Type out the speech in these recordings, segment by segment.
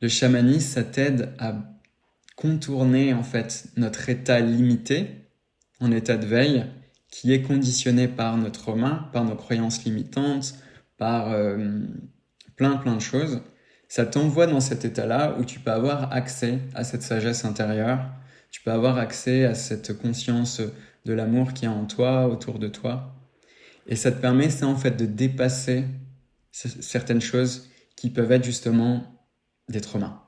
le chamanisme, ça t'aide à contourner en fait notre état limité, en état de veille, qui est conditionné par notre trauma, par nos croyances limitantes, par plein de choses. Ça t'envoie dans cet état-là où tu peux avoir accès à cette sagesse intérieure, tu peux avoir accès à cette conscience de l'amour qui est en toi, autour de toi. Et ça te permet, ça, en fait, de dépasser certaines choses qui peuvent être justement des traumas.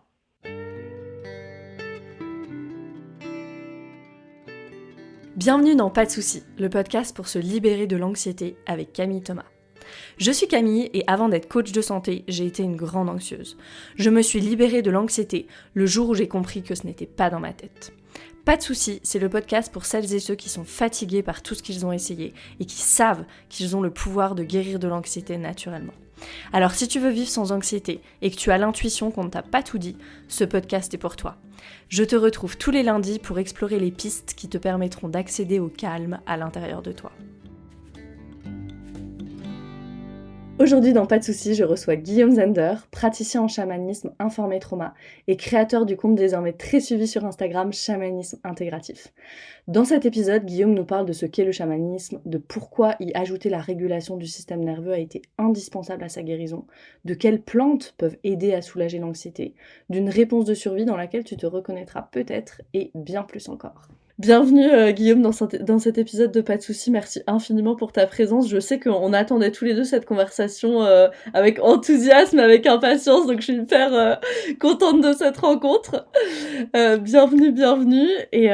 Bienvenue dans Pas de soucis, le podcast pour se libérer de l'anxiété avec Camille Thomas. Je suis Camille et avant d'être coach de santé, j'ai été une grande anxieuse. Je me suis libérée de l'anxiété le jour où j'ai compris que ce n'était pas dans ma tête. Pas de soucis, c'est le podcast pour celles et ceux qui sont fatigués par tout ce qu'ils ont essayé et qui savent qu'ils ont le pouvoir de guérir de l'anxiété naturellement. Alors si tu veux vivre sans anxiété et que tu as l'intuition qu'on ne t'a pas tout dit, ce podcast est pour toi. Je te retrouve tous les lundis pour explorer les pistes qui te permettront d'accéder au calme à l'intérieur de toi. Aujourd'hui dans Pas de soucis, je reçois Guillaume Zender, praticien en chamanisme informé trauma et créateur du compte désormais très suivi sur Instagram Chamanisme Intégratif. Dans cet épisode, Guillaume nous parle de ce qu'est le chamanisme, de pourquoi y ajouter la régulation du système nerveux a été indispensable à sa guérison, de quelles plantes peuvent aider à soulager l'anxiété, d'une réponse de survie dans laquelle tu te reconnaîtras peut-être et bien plus encore. Bienvenue Guillaume dans cet épisode de Pas de soucis, merci infiniment pour ta présence. Je sais qu'on attendait tous les deux cette conversation avec enthousiasme, avec impatience, donc je suis hyper contente de cette rencontre. Bienvenue. Et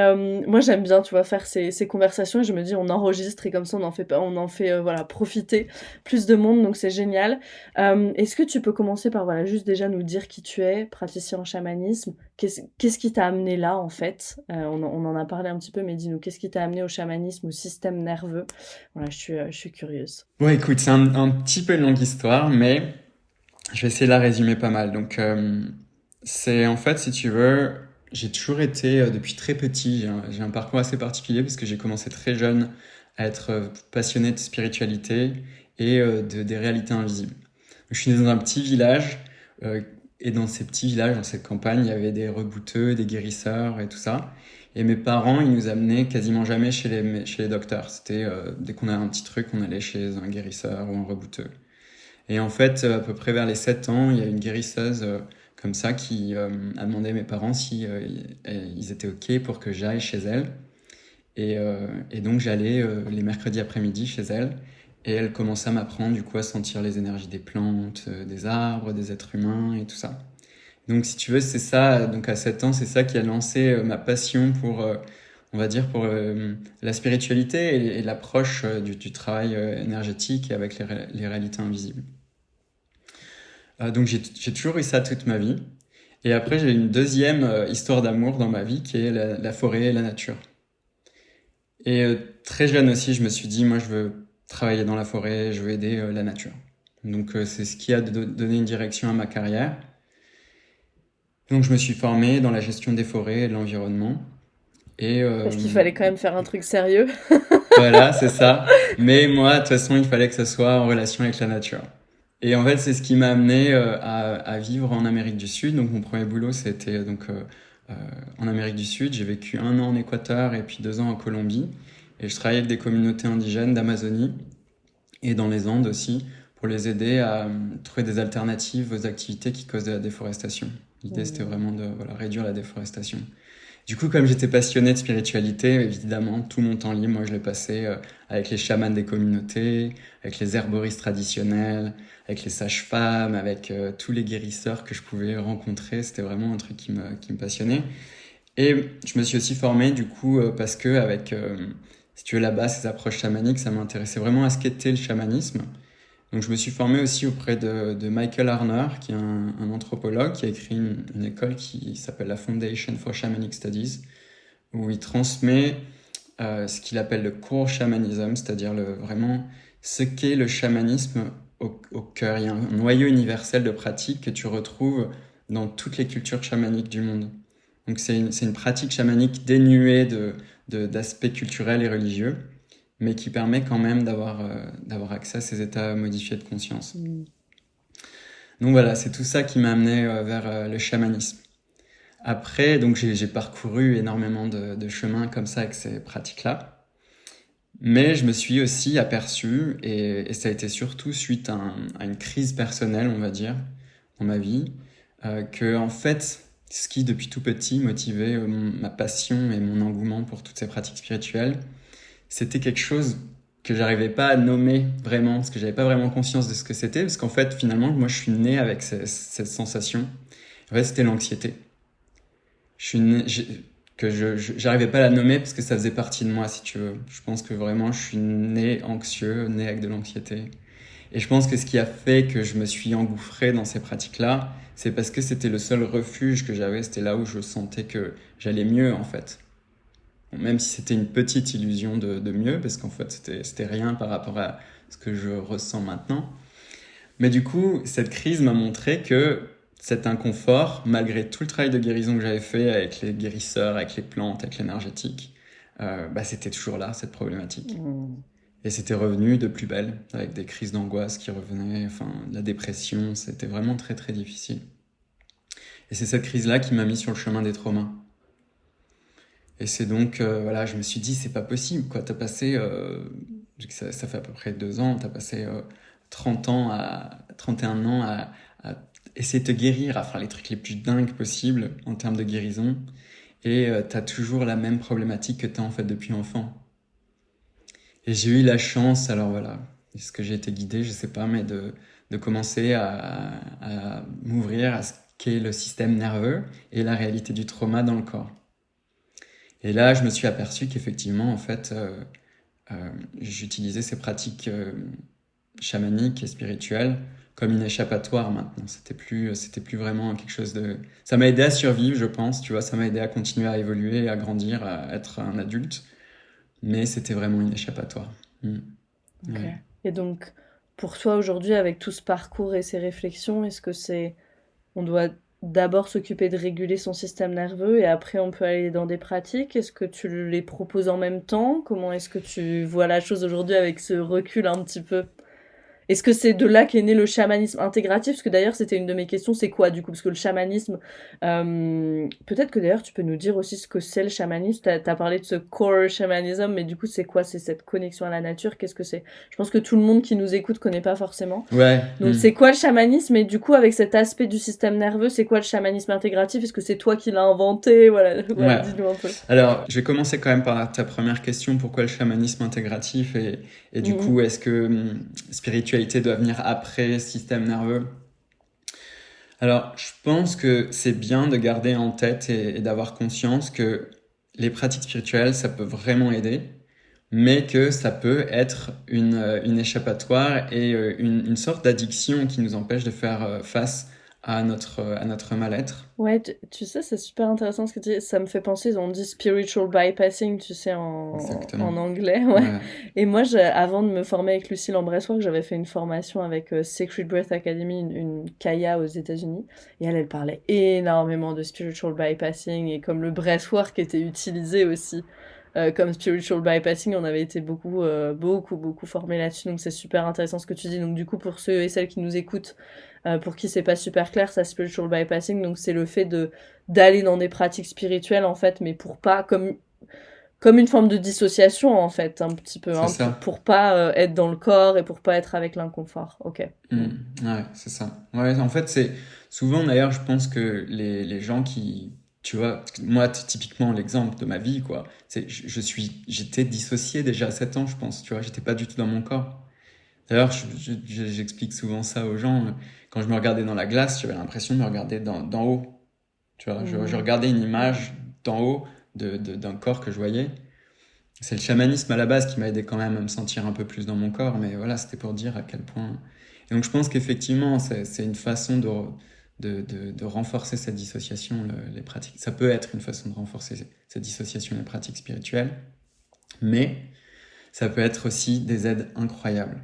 moi j'aime bien, tu vois, faire ces conversations et je me dis on enregistre et comme ça on en fait profiter plus de monde, donc c'est génial. Est-ce que tu peux commencer par juste déjà nous dire qui tu es, praticien en chamanisme, qu'est-ce qui t'a amené là en fait, on en a parlé un petit peu, mais dis-nous, qu'est-ce qui t'a amené au chamanisme, au système nerveux? Voilà, je suis curieuse. Ouais, écoute, c'est un petit peu une longue histoire, mais je vais essayer de la résumer pas mal. Donc, c'est en fait, si tu veux, j'ai toujours été, depuis très petit, j'ai un parcours assez particulier parce que j'ai commencé très jeune à être passionné de spiritualité et des réalités invisibles. Je suis né dans un petit village et dans ces petits villages, dans cette campagne, il y avait des rebouteux, des guérisseurs et tout ça. Et mes parents, ils nous amenaient quasiment jamais chez les docteurs. C'était dès qu'on avait un petit truc, on allait chez un guérisseur ou un rebouteux. Et en fait, à peu près vers les 7 ans, il y a une guérisseuse comme ça qui a demandé à mes parents si ils étaient OK pour que j'aille chez elle. Et donc j'allais les mercredis après-midi chez elle. Et elle commençait à m'apprendre du coup à sentir les énergies des plantes, des arbres, des êtres humains et tout ça. Donc si tu veux, c'est ça, donc à 7 ans, c'est ça qui a lancé ma passion pour, on va dire, pour la spiritualité et l'approche du travail énergétique avec les réalités invisibles. Donc j'ai toujours eu ça toute ma vie. Et après, j'ai une deuxième histoire d'amour dans ma vie qui est la forêt et la nature. Et très jeune aussi, je me suis dit, moi je veux travailler dans la forêt, je veux aider la nature. Donc c'est ce qui a donné une direction à ma carrière. Donc je me suis formé dans la gestion des forêts et de l'environnement. Parce qu'il fallait quand même faire un truc sérieux. Voilà, c'est ça. Mais moi, de toute façon, il fallait que ce soit en relation avec la nature. Et en fait, c'est ce qui m'a amené à vivre en Amérique du Sud. Donc mon premier boulot, c'était en Amérique du Sud. J'ai vécu 1 an en Équateur et puis 2 ans en Colombie. Et je travaillais avec des communautés indigènes d'Amazonie et dans les Andes aussi pour les aider à trouver des alternatives aux activités qui causent de la déforestation. L'idée, c'était vraiment de réduire la déforestation. Du coup, comme j'étais passionné de spiritualité, évidemment, tout mon temps libre, moi, je l'ai passé avec les chamans des communautés, avec les herboristes traditionnels, avec les sages-femmes, avec tous les guérisseurs que je pouvais rencontrer. C'était vraiment un truc qui me passionnait. Et je me suis aussi formé, du coup, parce que avec, si tu veux, là-bas, ces approches chamaniques, ça m'intéressait vraiment à ce qu'était le chamanisme. Donc je me suis formé aussi auprès de Michael Harner, qui est un anthropologue, qui a écrit une école qui s'appelle la Foundation for Shamanic Studies, où il transmet ce qu'il appelle le core shamanism, c'est-à-dire vraiment ce qu'est le chamanisme au cœur. Il y a un noyau universel de pratiques que tu retrouves dans toutes les cultures chamaniques du monde. Donc c'est une pratique chamanique dénuée d'aspects culturels et religieux, mais qui permet quand même d'avoir accès à ces états modifiés de conscience. Donc voilà, c'est tout ça qui m'a amené vers le chamanisme. Après, donc j'ai parcouru énormément de chemins comme ça avec ces pratiques-là. Mais je me suis aussi aperçu, et ça a été surtout suite à une crise personnelle, on va dire, dans ma vie, que en fait, ce qui depuis tout petit motivait ma passion et mon engouement pour toutes ces pratiques spirituelles, c'était quelque chose que j'arrivais pas à nommer vraiment, parce que j'avais pas vraiment conscience de ce que c'était, parce qu'en fait, finalement, moi, je suis né avec cette sensation. En fait, c'était l'anxiété. Je suis né, j'arrivais pas à la nommer parce que ça faisait partie de moi, si tu veux. Je pense que vraiment, je suis né anxieux, né avec de l'anxiété. Et je pense que ce qui a fait que je me suis engouffré dans ces pratiques-là, c'est parce que c'était le seul refuge que j'avais, c'était là où je sentais que j'allais mieux, en fait. Bon, même si c'était une petite illusion de mieux, parce qu'en fait, c'était rien par rapport à ce que je ressens maintenant. Mais du coup, cette crise m'a montré que cet inconfort, malgré tout le travail de guérison que j'avais fait avec les guérisseurs, avec les plantes, avec l'énergétique, c'était toujours là, cette problématique. Et c'était revenu de plus belle, avec des crises d'angoisse qui revenaient, enfin, la dépression, c'était vraiment très très difficile. Et c'est cette crise-là qui m'a mis sur le chemin des traumas. Et c'est donc, voilà, je me suis dit, c'est pas possible, quoi. T'as passé, ça fait à peu près 2 ans, t'as passé 31 ans à essayer de te guérir, à faire les trucs les plus dingues possibles en termes de guérison. Et t'as toujours la même problématique que t'as en fait depuis l'enfant. Et j'ai eu la chance, alors voilà, est-ce que j'ai été guidé, je sais pas, mais de commencer à m'ouvrir à ce qu'est le système nerveux et la réalité du trauma dans le corps. Et là, je me suis aperçu qu'effectivement, en fait, j'utilisais ces pratiques chamaniques et spirituelles comme une échappatoire maintenant. C'était plus vraiment quelque chose de... Ça m'a aidé à survivre, je pense, tu vois, ça m'a aidé à continuer à évoluer, à grandir, à être un adulte. Mais c'était vraiment une échappatoire. Ok. Ouais. Et donc, pour toi aujourd'hui, avec tout ce parcours et ces réflexions, est-ce que on doit d'abord s'occuper de réguler son système nerveux et après on peut aller dans des pratiques? Est-ce que tu les proposes en même temps? Comment est-ce que tu vois la chose aujourd'hui avec ce recul un petit peu? Est-ce que c'est de là qu'est né le chamanisme intégratif? Parce que d'ailleurs, c'était une de mes questions, c'est quoi du coup? Parce que le chamanisme, peut-être que d'ailleurs tu peux nous dire aussi ce que c'est le chamanisme. T'as parlé de ce core shamanism, mais du coup c'est quoi? C'est cette connexion à la nature? Qu'est-ce que c'est? Je pense que tout le monde qui nous écoute connaît pas forcément. Ouais. Donc c'est quoi le chamanisme? Et du coup avec cet aspect du système nerveux, c'est quoi le chamanisme intégratif? Est-ce que c'est toi qui l'as inventé? Voilà, ouais, Ouais. dis-nous un peu. Alors, je vais commencer quand même par ta première question, pourquoi le chamanisme intégratif et du coup, est-ce que spiritualité doit venir après système nerveux? Alors, je pense que c'est bien de garder en tête et d'avoir conscience que les pratiques spirituelles, ça peut vraiment aider, mais que ça peut être une échappatoire et une sorte d'addiction qui nous empêche de faire face à notre mal-être. Ouais, tu sais, c'est super intéressant ce que tu dis. Ça me fait penser, on dit spiritual bypassing, tu sais, Exactement. en anglais, ouais. Ouais. Et moi, avant de me former avec Lucille en breathwork, j'avais fait une formation avec Sacred Breath Academy, une Kaya aux États-Unis. Et elle parlait énormément de spiritual bypassing et comme le breathwork était utilisé aussi comme spiritual bypassing, on avait été beaucoup formés là-dessus. Donc c'est super intéressant ce que tu dis. Donc du coup, pour ceux et celles qui nous écoutent, pour qui c'est pas super clair, ça spiritual bypassing, donc c'est le fait d'aller dans des pratiques spirituelles en fait, mais pour pas comme une forme de dissociation en fait, un petit peu, C'est hein, ça. pour pas être dans le corps et pour pas être avec l'inconfort. Ok. Ouais, c'est ça. Ouais, en fait, c'est souvent d'ailleurs, je pense que les gens qui, tu vois, parce que moi, typiquement, l'exemple de ma vie, quoi, c'est, j'étais dissocié déjà à 7 ans, je pense, tu vois, j'étais pas du tout dans mon corps. D'ailleurs, j'explique souvent ça aux gens. Quand je me regardais dans la glace, j'avais l'impression de me regarder d'en haut. Tu vois, je regardais une image d'en haut d'un corps que je voyais. C'est le chamanisme à la base qui m'a aidé quand même à me sentir un peu plus dans mon corps, mais voilà, c'était pour dire à quel point. Et donc je pense qu'effectivement, c'est une façon de renforcer cette dissociation, les pratiques. Ça peut être une façon de renforcer cette dissociation, les pratiques spirituelles, mais ça peut être aussi des aides incroyables.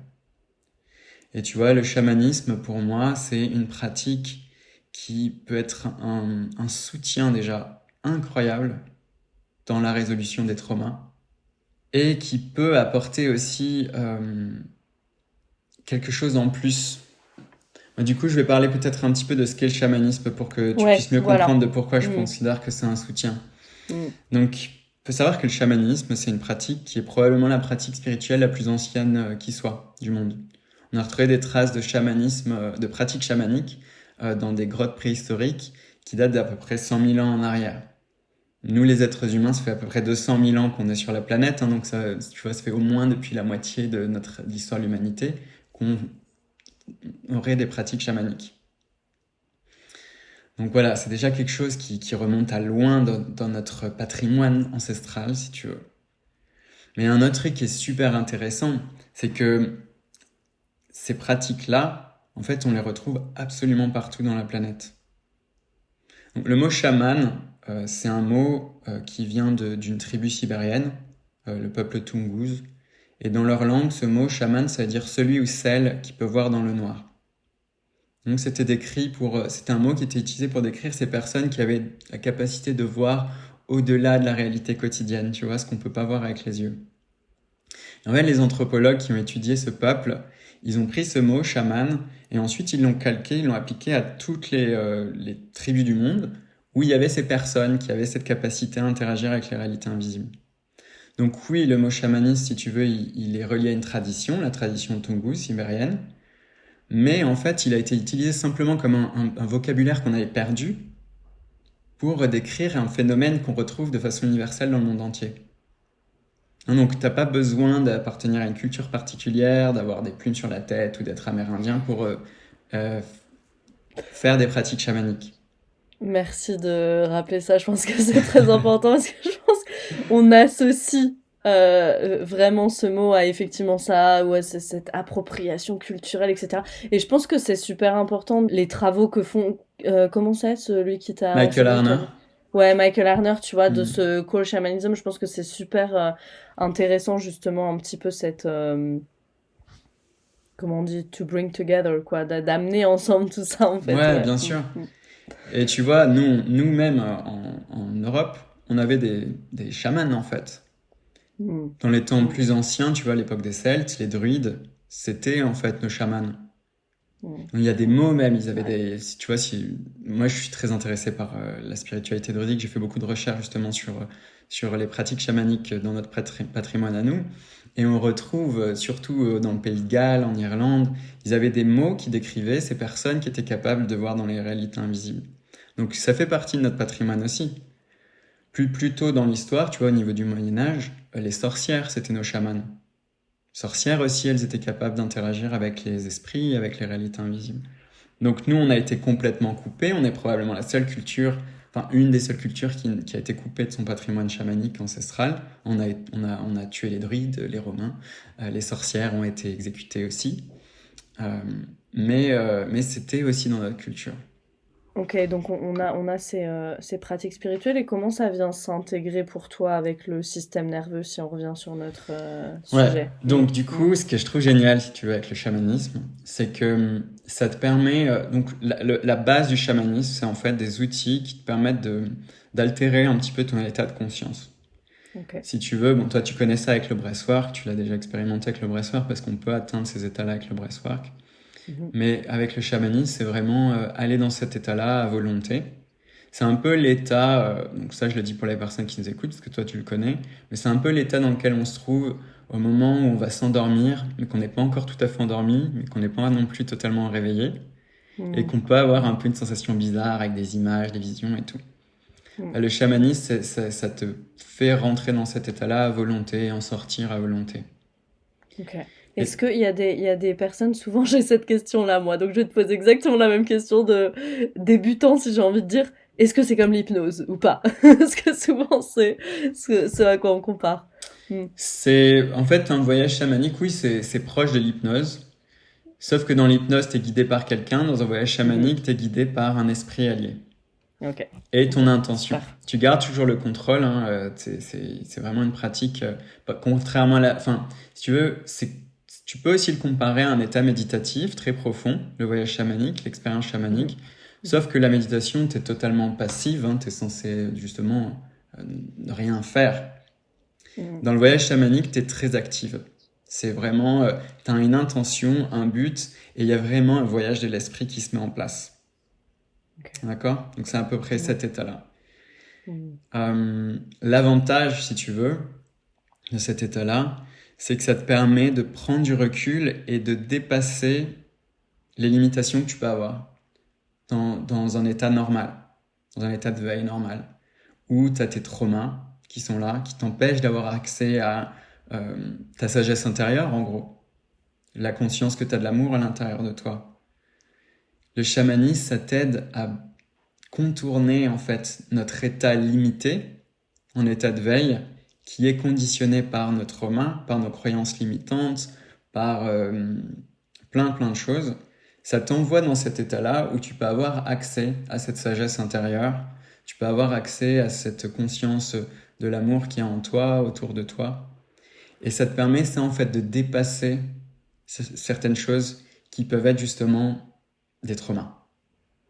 Et tu vois, le chamanisme, pour moi, c'est une pratique qui peut être un soutien déjà incroyable dans la résolution des traumas et qui peut apporter aussi quelque chose en plus. Du coup, je vais parler peut-être un petit peu de ce qu'est le chamanisme pour que tu Ouais, puisses mieux voilà. comprendre de pourquoi je Mm, considère que c'est un soutien. mm. Donc, il faut savoir que le chamanisme, c'est une pratique qui est probablement la pratique spirituelle la plus ancienne qui soit du monde. On a retrouvé des traces de chamanisme, de pratiques chamaniques dans des grottes préhistoriques qui datent d'à peu près 100 000 ans en arrière. Nous, les êtres humains, ça fait à peu près 200 000 ans qu'on est sur la planète, hein, donc ça, tu vois, ça fait au moins depuis la moitié de l'histoire de l'humanité qu'on aurait des pratiques chamaniques. Donc voilà, c'est déjà quelque chose qui remonte à loin dans notre patrimoine ancestral, si tu veux. Mais un autre truc qui est super intéressant, c'est que ces pratiques-là, en fait, on les retrouve absolument partout dans la planète. Donc, le mot chaman, c'est un mot qui vient d'une tribu sibérienne, le peuple Tungus. Et dans leur langue, ce mot chaman, ça veut dire celui ou celle qui peut voir dans le noir. Donc c'était un mot qui était utilisé pour décrire ces personnes qui avaient la capacité de voir au-delà de la réalité quotidienne, tu vois, ce qu'on peut pas voir avec les yeux. Et en fait, les anthropologues qui ont étudié ce peuple, ils ont pris ce mot chaman et ensuite ils l'ont calqué, ils l'ont appliqué à toutes les tribus du monde où il y avait ces personnes qui avaient cette capacité à interagir avec les réalités invisibles. Donc oui, le mot chamanisme, si tu veux, il est relié à une tradition, la tradition Tungus sibérienne. Mais en fait, il a été utilisé simplement comme un vocabulaire qu'on avait perdu pour décrire un phénomène qu'on retrouve de façon universelle dans le monde entier. Donc, t'as pas besoin d'appartenir à une culture particulière, d'avoir des plumes sur la tête ou d'être amérindien pour faire des pratiques chamaniques. Merci de rappeler ça. Je pense que c'est très important parce que je pense qu'on associe vraiment ce mot à effectivement ça ou à cette appropriation culturelle, etc. Et je pense que c'est super important les travaux que font. Comment c'est celui qui t'a Michael enseigné Harner. Ouais, Michael Harner, tu vois, de Mm. ce cold shamanism. Je pense que c'est super intéressant justement un petit peu cette comment on dit, to bring together, quoi, d'amener ensemble tout ça, en fait, Ouais, ouais. bien sûr. Et tu vois, nous-mêmes en Europe, on avait des chamans en fait. Mm. Dans les temps plus anciens, tu vois, à l'époque des Celtes, les druides, c'était en fait nos chamans. Donc, il y a des mots même, ils avaient tu vois, moi je suis très intéressé par la spiritualité druidique, j'ai fait beaucoup de recherches justement sur les pratiques chamaniques dans notre patrimoine à nous, et on retrouve surtout dans le pays de Galles, en Irlande, ils avaient des mots qui décrivaient ces personnes qui étaient capables de voir dans les réalités invisibles. Donc ça fait partie de notre patrimoine aussi. Plus tôt dans l'histoire, tu vois, au niveau du Moyen-Âge, les sorcières, c'était nos chamans. Sorcières aussi, elles étaient capables d'interagir avec les esprits, avec les réalités invisibles. Donc nous, on a été complètement coupés. On est probablement la seule culture, enfin une des seules cultures qui a été coupée de son patrimoine chamanique ancestral. On a tué les druides, les Romains. Les sorcières ont été exécutées aussi. Mais c'était aussi dans notre culture. Ok, donc on a ces pratiques spirituelles et comment ça vient s'intégrer pour toi avec le système nerveux si on revient sur notre Ouais, sujet? donc du coup, ce que je trouve génial, si tu veux, avec le chamanisme, c'est que ça te permet... donc la base du chamanisme, c'est en fait des outils qui te permettent d'altérer un petit peu ton état de conscience. Ok. Si tu veux, bon, toi tu connais ça avec le breathwork, tu l'as déjà expérimenté avec le breathwork parce qu'on peut atteindre ces états-là avec le breathwork. Mhm. Mais avec le chamanisme, c'est vraiment aller dans cet état-là à volonté. C'est un peu l'état, donc ça je le dis pour les personnes qui nous écoutent, parce que toi tu le connais, mais c'est un peu l'état dans lequel on se trouve au moment où on va s'endormir, mais qu'on n'est pas encore tout à fait endormi, mais qu'on n'est pas non plus totalement réveillé, et qu'on peut avoir un peu une sensation bizarre avec des images, des visions et tout. Le chamanisme, ça te fait rentrer dans cet état-là à volonté et en sortir à volonté. Ok. Est-ce qu'il y a des personnes, souvent j'ai cette question-là moi, donc je vais te poser exactement la même question de débutant si j'ai envie de dire, est-ce que c'est comme l'hypnose ou pas? Parce que souvent c'est ce à quoi on compare. C'est en fait un voyage chamanique, oui, c'est proche de l'hypnose, sauf que dans l'hypnose, t'es guidé par quelqu'un, dans un voyage chamanique, t'es guidé par un esprit allié. Ok. Et ton intention. Super. Tu gardes toujours le contrôle, hein, c'est vraiment une pratique, contrairement à enfin, si tu veux, tu peux aussi le comparer à un état méditatif très profond, le voyage chamanique, l'expérience chamanique, sauf que la méditation, t'es totalement passive, hein, t'es censé justement ne rien faire. Dans le voyage chamanique, t'es très active. C'est vraiment, tu as une intention, un but, et il y a vraiment un voyage de l'esprit qui se met en place. Ok. D'accord? Donc c'est à peu près Ouais. cet état-là. Mm. L'avantage, si tu veux, de cet état-là, c'est que ça te permet de prendre du recul et de dépasser les limitations que tu peux avoir dans un état normal, dans un état de veille normal, où tu as tes traumas qui sont là, qui t'empêchent d'avoir accès à ta sagesse intérieure, en gros, la conscience que tu as de l'amour à l'intérieur de toi. Le chamanisme, ça t'aide à contourner en fait notre état limité, en état de veille, qui est conditionné par nos traumas, par nos croyances limitantes, par plein de choses. Ça t'envoie dans cet état-là où tu peux avoir accès à cette sagesse intérieure, tu peux avoir accès à cette conscience de l'amour qui est en toi, autour de toi. Et ça te permet, ça, en fait, de dépasser certaines choses qui peuvent être justement des traumas.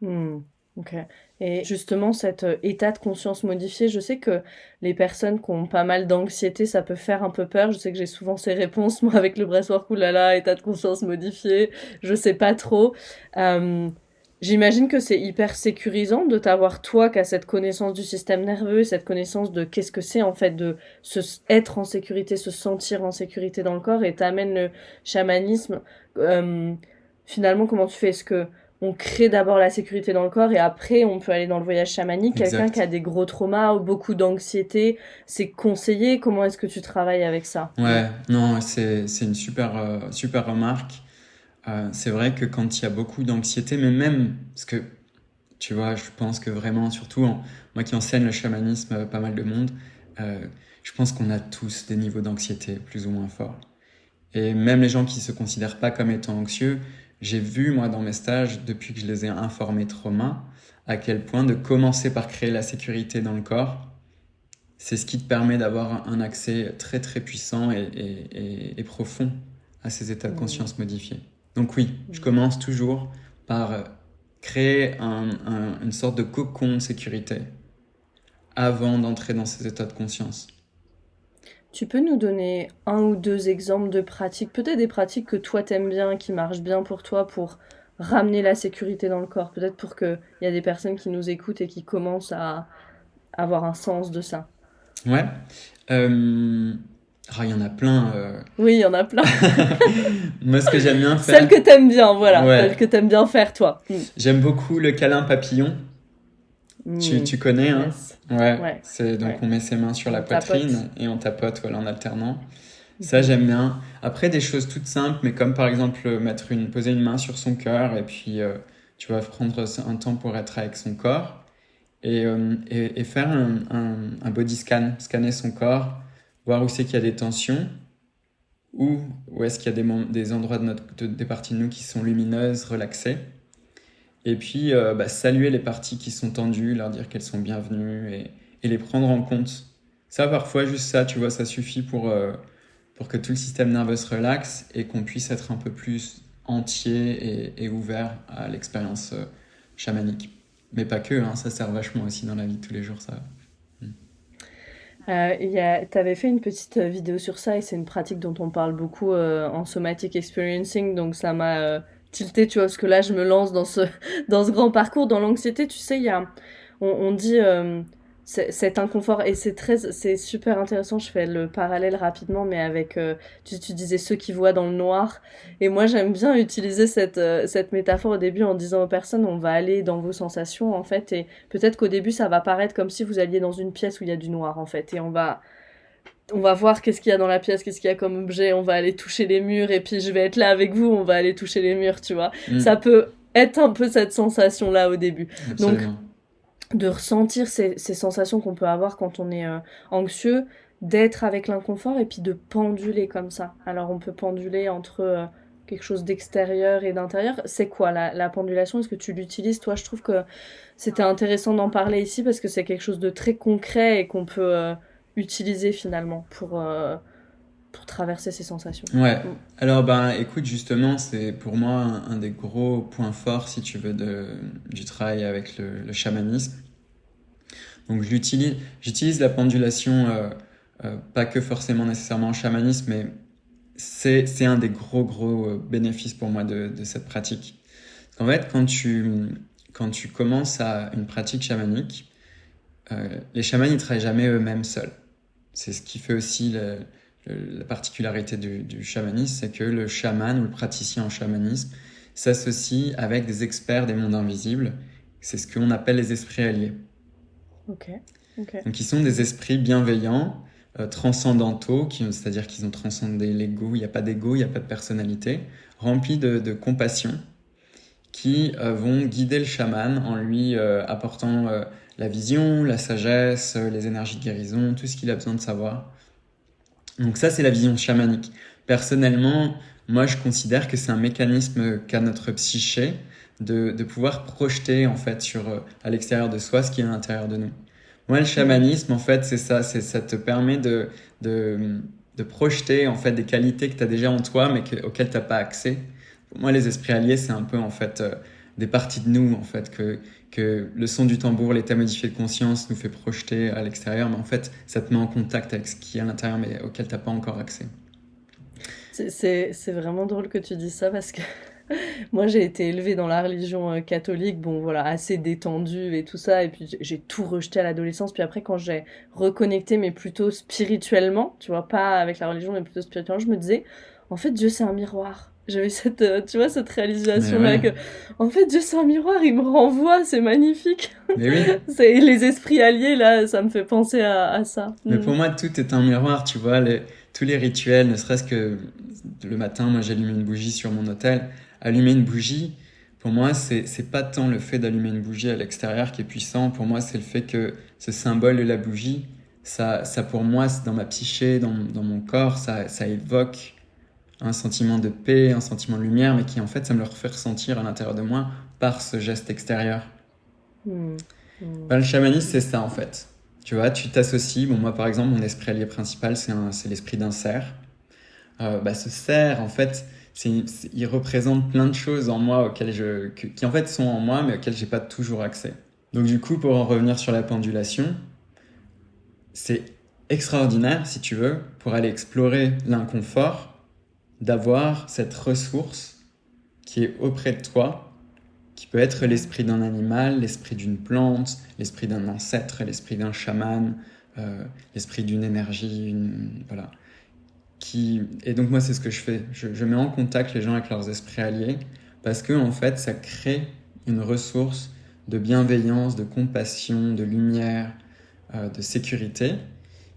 Hmm, ok. Et justement, cet état de conscience modifié, je sais que les personnes qui ont pas mal d'anxiété, ça peut faire un peu peur. Je sais que j'ai souvent ces réponses, moi, avec le breathwork, oulala, état de conscience modifié, je sais pas trop. Euh, J'imagine que c'est hyper sécurisant de t'avoir toi qui as cette connaissance du système nerveux, cette connaissance de qu'est-ce que c'est en fait de être en sécurité, se sentir en sécurité dans le corps et t'amènes le chamanisme. Euh, Finalement, comment tu fais? Est-ce que on crée d'abord la sécurité dans le corps et après on peut aller dans le voyage chamanique. Quelqu'un qui Exact. a des gros traumas ou beaucoup d'anxiété, c'est conseillé. Comment est-ce que tu travailles avec ça? Ouais, non, c'est une super remarque. C'est vrai que quand il y a beaucoup d'anxiété, mais même, parce que tu vois, je pense que vraiment, surtout moi qui enseigne le chamanisme à pas mal de monde, euh, je pense qu'on a tous des niveaux d'anxiété plus ou moins forts. Et même les gens qui se considèrent pas comme étant anxieux, j'ai vu moi dans mes stages, depuis que je les ai informés trauma, à quel point de commencer par créer la sécurité dans le corps, c'est ce qui te permet d'avoir un accès très très puissant et profond à ces états de Mmh. conscience modifiés. Donc oui, je Mmh. commence toujours par créer une sorte de cocon de sécurité avant d'entrer dans ces états de conscience. Tu peux nous donner un ou deux exemples de pratiques, peut-être des pratiques que toi t'aimes bien, qui marchent bien pour toi, pour ramener la sécurité dans le corps, peut-être pour qu'il y a des personnes qui nous écoutent et qui commencent à avoir un sens de ça. Ouais. Euh, il y en a plein. Oui, il y en a plein. Moi, ce que j'aime bien Celle faire, que t'aimes bien, voilà, celle ouais, que t'aimes bien faire toi. j'aime beaucoup le câlin papillon. Mm. Tu connais, hein? Yes. Ouais, Ouais, c'est donc ouais. on met ses mains sur la On tapote. poitrine et on tapote voilà, en alternant. Ça, Mhm. j'aime bien. Après, des choses toutes simples, mais comme par exemple poser une main sur son cœur et puis tu vas prendre un temps pour être avec son corps et faire un body scan, scanner son corps, voir où c'est qu'il y a des tensions, où est-ce qu'il y a des endroits des parties de nous qui sont lumineuses, relaxées. Et puis, saluer les parties qui sont tendues, leur dire qu'elles sont bienvenues et les prendre en compte. Ça, parfois, juste ça, tu vois, ça suffit pour que tout le système nerveux se relaxe et qu'on puisse être un peu plus entier et ouvert à l'expérience chamanique. Mais pas que, hein, ça sert vachement aussi dans la vie de tous les jours, ça. Mm. T'avais fait une petite vidéo sur ça et c'est une pratique dont on parle beaucoup en somatic experiencing, donc ça m'a tilté, tu vois, parce que là je me lance dans dans ce grand parcours. Dans l'anxiété, tu sais, on dit cet inconfort et c'est super intéressant. Je fais le parallèle rapidement, mais avec, tu disais ceux qui voient dans le noir. Et moi j'aime bien utiliser cette métaphore au début en disant aux personnes, on va aller dans vos sensations en fait et peut-être qu'au début, ça va paraître comme si vous alliez dans une pièce où il y a du noir, en fait. Et on va voir qu'est-ce qu'il y a dans la pièce, qu'est-ce qu'il y a comme objet, on va aller toucher les murs, et puis je vais être là avec vous, on va aller toucher les murs, tu vois. Ça Mm, peut être un peu cette sensation-là au début. Donc, absolument. de ressentir ces sensations qu'on peut avoir quand on est anxieux, d'être avec l'inconfort, et puis de penduler comme ça. Alors, on peut penduler entre quelque chose d'extérieur et d'intérieur. C'est quoi la pendulation? Est-ce que tu l'utilises? Toi, je trouve que c'était intéressant d'en parler ici parce que c'est quelque chose de très concret et qu'on peut utiliser finalement pour traverser ces sensations. Ouais. Mm. Alors, ben, écoute, justement, c'est pour moi un des gros points forts, si tu veux, du travail avec le chamanisme. Donc, j'utilise la pendulation, pas que forcément nécessairement en chamanisme, mais c'est un des gros bénéfices pour moi de cette pratique. Parce qu'en fait, quand tu commences à une pratique chamanique, les chamans, ils ne travaillent jamais eux-mêmes seuls. C'est ce qui fait aussi la particularité du chamanisme, c'est que le chaman ou le praticien en chamanisme s'associe avec des experts des mondes invisibles. C'est ce qu'on appelle les esprits alliés. Ok. Donc, ils sont des esprits bienveillants, transcendantaux, c'est-à-dire qu'ils ont transcendé l'ego, il n'y a pas d'ego, il n'y a pas de personnalité, remplis de compassion, qui vont guider le chaman en lui apportant la vision, la sagesse, les énergies de guérison, tout ce qu'il a besoin de savoir. Donc ça, c'est la vision chamanique. Personnellement, moi, je considère que c'est un mécanisme qu'a notre psyché de pouvoir projeter en fait à l'extérieur de soi ce qui est à l'intérieur de nous. Moi, le chamanisme, en fait, c'est ça. Ça te permet de projeter en fait des qualités que tu as déjà en toi, mais auxquelles tu n'as pas accès. Pour moi, les esprits alliés, c'est un peu en fait des parties de nous en fait que le son du tambour, l'état modifié de conscience nous fait projeter à l'extérieur, mais en fait, ça te met en contact avec ce qui est à l'intérieur, mais auquel tu n'as pas encore accès. C'est vraiment drôle que tu dises ça parce que moi j'ai été élevée dans la religion catholique, bon voilà, assez détendue et tout ça, et puis j'ai tout rejeté à l'adolescence, puis après quand j'ai reconnecté, mais plutôt spirituellement, tu vois, pas avec la religion, mais plutôt spirituellement, je me disais, en fait Dieu c'est un miroir. J'avais cette, tu vois, cette réalisation-là que, en fait, Dieu c'est un miroir, il me renvoie, c'est magnifique. Mais oui. C'est les esprits alliés, là, ça me fait penser à ça. Mais pour moi, tout est un miroir, tu vois, tous les rituels, ne serait-ce que le matin, moi j'allume une bougie sur mon autel. Allumer une bougie, pour moi, c'est pas tant le fait d'allumer une bougie à l'extérieur qui est puissant. Pour moi, c'est le fait que ce symbole de la bougie, ça pour moi, c'est dans ma psyché, dans mon corps, ça évoque un sentiment de paix, un sentiment de lumière, mais qui en fait, ça me le refait ressentir à l'intérieur de moi par ce geste extérieur. Le chamanisme, c'est ça en fait. Tu vois, tu t'associes. Bon, moi par exemple, mon esprit allié principal, c'est l'esprit d'un cerf. Ce cerf, en fait, il représente plein de choses en moi qui en fait sont en moi, mais auxquelles j'ai pas toujours accès. Donc du coup, pour en revenir sur la pendulation, c'est extraordinaire, si tu veux, pour aller explorer l'inconfort, d'avoir cette ressource qui est auprès de toi, qui peut être l'esprit d'un animal, l'esprit d'une plante, l'esprit d'un ancêtre, l'esprit d'un chaman, l'esprit d'une énergie, voilà. Et donc moi, c'est ce que je fais. Je mets en contact les gens avec leurs esprits alliés parce que en fait, ça crée une ressource de bienveillance, de compassion, de lumière, de sécurité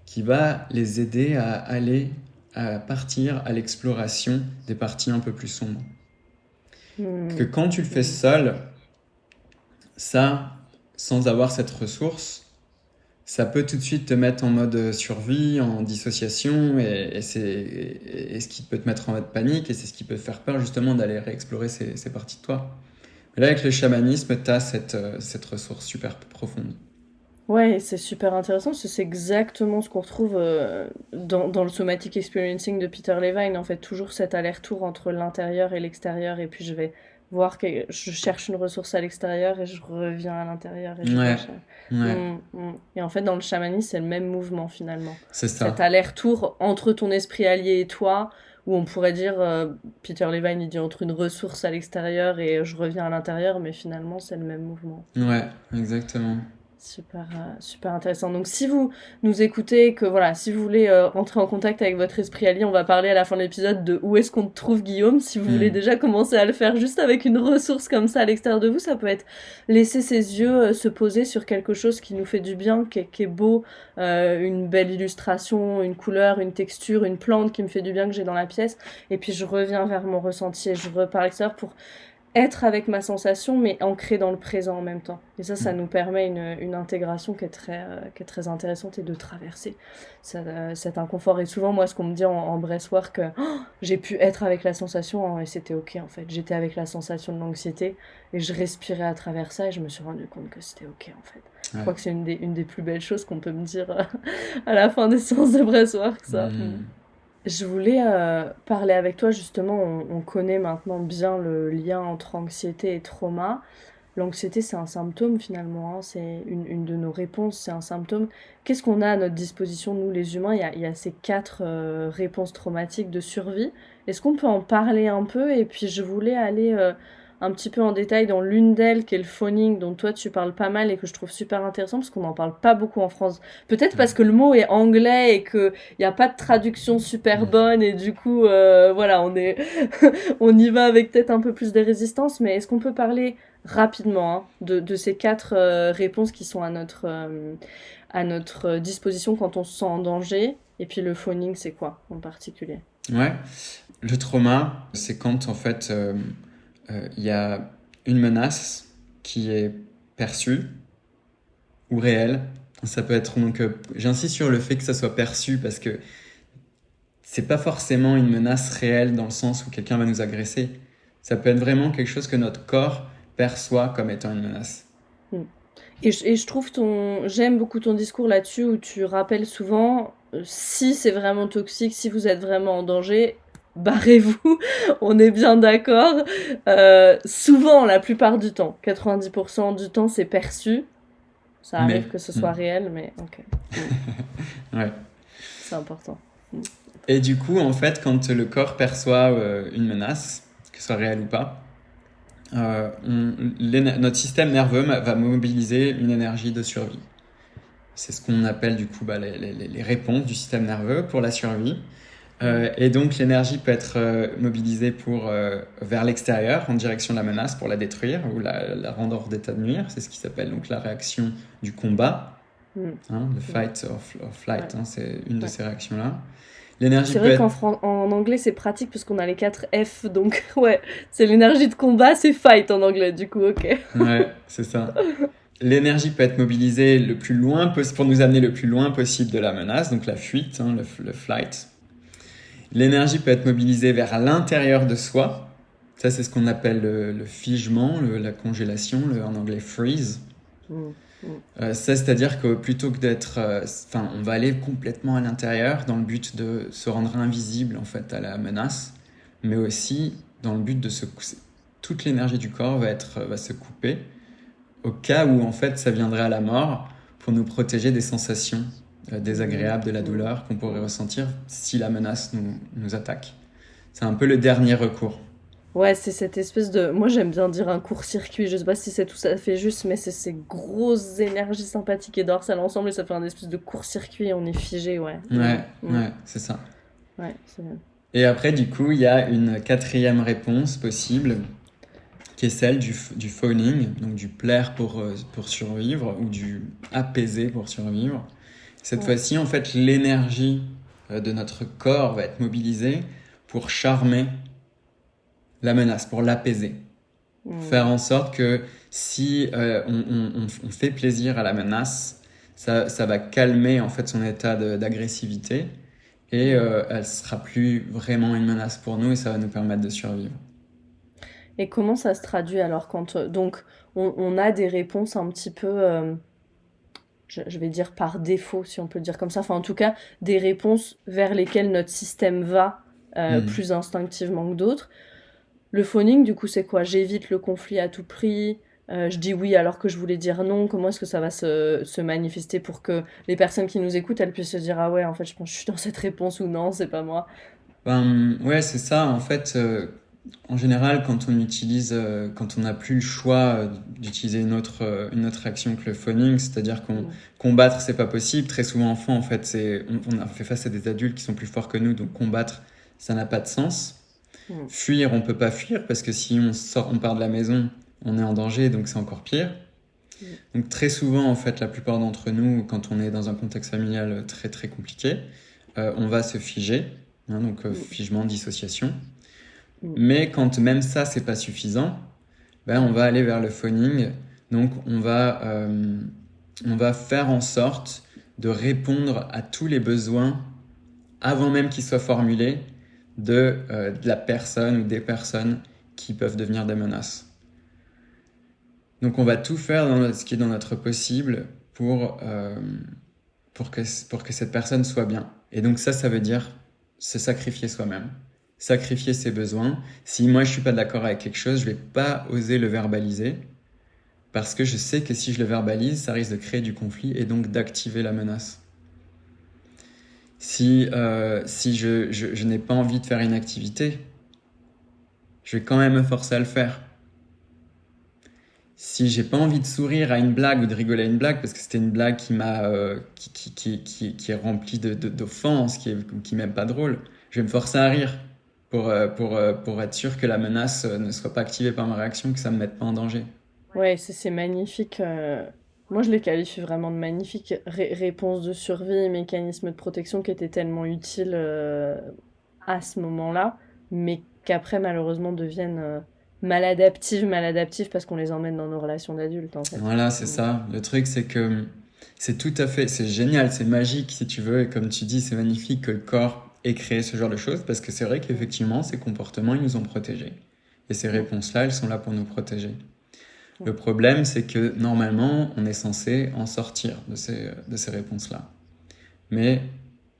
qui va les aider à partir à l'exploration des parties un peu plus sombres. Que quand tu le fais seul, ça, sans avoir cette ressource, ça peut tout de suite te mettre en mode survie, en dissociation, et ce qui peut te mettre en mode panique, et c'est ce qui peut te faire peur justement d'aller réexplorer ces parties de toi. Mais là, avec le chamanisme, tu as cette ressource super profonde. Ouais, c'est super intéressant, parce que c'est exactement ce qu'on retrouve dans le somatic experiencing de Peter Levine, en fait, toujours cet aller-retour entre l'intérieur et l'extérieur, et puis je vais voir que je cherche une ressource à l'extérieur et je reviens à l'intérieur et je cherche. Et en fait, dans le chamanisme, c'est le même mouvement finalement. C'est ça. Cet aller-retour entre ton esprit allié et toi, où on pourrait dire, Peter Levine, il dit entre une ressource à l'extérieur et je reviens à l'intérieur, mais finalement, c'est le même mouvement. Ouais, exactement. Super intéressant. Donc si vous nous écoutez, si vous voulez rentrer en contact avec votre esprit allié, on va parler à la fin de l'épisode de où est-ce qu'on te trouve, Guillaume. Si vous voulez déjà commencer à le faire juste avec une ressource comme ça à l'extérieur de vous, ça peut être laisser ses yeux se poser sur quelque chose qui nous fait du bien, qui est beau, une belle illustration, une couleur, une texture, une plante qui me fait du bien que j'ai dans la pièce. Et puis je reviens vers mon ressenti et je repars à l'extérieur pour être avec ma sensation, mais ancrée dans le présent en même temps. Et ça nous permet une intégration qui est très intéressante et de traverser cet inconfort. Et souvent, moi, ce qu'on me dit en breathwork, j'ai pu être avec la sensation et c'était ok en fait. J'étais avec la sensation de l'anxiété et je respirais à travers ça et je me suis rendu compte que c'était ok en fait. Ouais. Je crois que c'est une des plus belles choses qu'on peut me dire à la fin des séances de breathwork, ça. Je voulais parler avec toi, justement, on connaît maintenant bien le lien entre anxiété et trauma. l'anxiété, c'est un symptôme finalement, hein, c'est une de nos réponses, c'est un symptôme. Qu'est-ce qu'on a à notre disposition, nous les humains? Il y a ces 4 réponses traumatiques de survie. Est-ce qu'on peut en parler un peu? Et puis je voulais aller un petit peu en détail dans l'une d'elles, qui est le phoning, dont toi tu parles pas mal et que je trouve super intéressant, parce qu'on n'en parle pas beaucoup en France. Peut-être parce que le mot est anglais et qu'il n'y a pas de traduction super bonne, et du coup, voilà, on y va avec peut-être un peu plus de résistance, mais est-ce qu'on peut parler rapidement hein, de ces 4 réponses qui sont à notre disposition quand on se sent en danger? Et puis le phoning, c'est quoi en particulier? Ouais. Le trauma, c'est quand en fait il y a une menace qui est perçue ou réelle. Ça peut être donc j'insiste sur le fait que ça soit perçu parce que c'est pas forcément une menace réelle dans le sens où quelqu'un va nous agresser. Ça peut être vraiment quelque chose que notre corps perçoit comme étant une menace. Et je trouve j'aime beaucoup ton discours là-dessus où tu rappelles souvent si c'est vraiment toxique, si vous êtes vraiment en danger, barrez-vous, on est bien d'accord. Souvent, la plupart du temps, 90% du temps, c'est perçu. Ça arrive que ce soit réel, mais ok. Ouais. C'est important. Et du coup, en fait, quand le corps perçoit une menace, que ce soit réelle ou pas, notre système nerveux va mobiliser une énergie de survie. C'est ce qu'on appelle du coup les réponses du système nerveux pour la survie. Et donc l'énergie peut être mobilisée vers l'extérieur en direction de la menace pour la détruire ou la rendre hors d'état de nuire. C'est ce qui s'appelle donc la réaction du combat, hein, le fight or flight. Hein, c'est une de ces réactions-là. C'est vrai qu'en anglais c'est pratique parce qu'on a les 4 F, donc ouais, c'est l'énergie de combat, c'est fight en anglais, du coup, ok. Ouais, c'est ça. L'énergie peut être mobilisée le plus loin pour nous amener le plus loin possible de la menace, donc la fuite, hein, le flight. L'énergie peut être mobilisée vers l'intérieur de soi. Ça, c'est ce qu'on appelle le figement, la congélation, en anglais freeze. Ça, c'est-à-dire que plutôt que d'être... on va aller complètement à l'intérieur dans le but de se rendre invisible en fait, à la menace, mais aussi dans le but de toute l'énergie du corps va se couper au cas où en fait, ça viendrait à la mort pour nous protéger des sensations désagréables, de la douleur qu'on pourrait ressentir si la menace nous attaque. C'est un peu le dernier recours. Ouais, c'est cette espèce de... Moi, j'aime bien dire un court-circuit. Je sais pas si c'est tout à fait juste, mais c'est ces grosses énergies sympathiques et dorsales ensemble et ça fait un espèce de court-circuit. On est figé, ouais. Ouais, c'est ça. Ouais, c'est bien. Et après, du coup, il y a une 4e réponse possible qui est celle du phoning, donc du plaire pour survivre ou du apaiser pour survivre. Cette fois-ci, en fait, l'énergie de notre corps va être mobilisée pour charmer la menace, pour l'apaiser. Faire en sorte que si on fait plaisir à la menace, ça va calmer en fait son état d'agressivité et elle sera plus vraiment une menace pour nous et ça va nous permettre de survivre. Et comment ça se traduit alors quand... donc, on a des réponses un petit peu... je vais dire par défaut, si on peut le dire comme ça. Enfin, en tout cas, des réponses vers lesquelles notre système va plus instinctivement que d'autres. Le phoning, du coup, c'est quoi? J'évite le conflit à tout prix, je dis oui alors que je voulais dire non. Comment est-ce que ça va se manifester pour que les personnes qui nous écoutent, elles puissent se dire ah ouais, en fait, je pense que je suis dans cette réponse ou non, c'est pas moi. Ouais, c'est ça. En fait, en général, quand on n'a plus le choix d'utiliser une autre action que le phoning, c'est-à-dire combattre, c'est pas possible. Très souvent, enfant, en fait, on a fait face à des adultes qui sont plus forts que nous, donc combattre, ça n'a pas de sens. Fuir, on peut pas fuir parce que si on part de la maison, on est en danger, donc c'est encore pire. Donc très souvent, en fait, la plupart d'entre nous, quand on est dans un contexte familial très très compliqué, on va se figer, hein, donc figement, dissociation. Mais quand même ça, c'est pas suffisant, on va aller vers le phoning. Donc on va faire en sorte de répondre à tous les besoins avant même qu'ils soient formulés de la personne ou des personnes qui peuvent devenir des menaces. Donc on va tout faire dans ce qui est dans notre possible pour que cette personne soit bien. Et donc ça veut dire se sacrifier soi-même, sacrifier ses besoins. Si moi je suis pas d'accord avec quelque chose, je vais pas oser le verbaliser parce que je sais que si je le verbalise, ça risque de créer du conflit et donc d'activer la menace. Si je n'ai pas envie de faire une activité, je vais quand même me forcer à le faire. Si j'ai pas envie de sourire à une blague ou de rigoler à une blague, parce que c'était une blague qui est remplie d'offenses, qui est même pas drôle, je vais me forcer à rire pour être sûr que la menace ne soit pas activée par ma réaction, que ça me mette pas en danger. Ouais, c'est magnifique. Moi, je les qualifie vraiment de magnifiques réponses de survie, mécanismes de protection qui étaient tellement utiles à ce moment-là, mais qu'après, malheureusement, deviennent maladaptives parce qu'on les emmène dans nos relations d'adultes, en fait. Voilà, c'est ça. Le truc, c'est que c'est tout à fait, c'est génial, c'est magique si tu veux, et comme tu dis, c'est magnifique que le corps ait créé ce genre de choses, parce que c'est vrai qu'effectivement, ces comportements, ils nous ont protégés. Et ces réponses-là, elles sont là pour nous protéger. Le problème, c'est que normalement, on est censé en sortir de ces réponses-là. Mais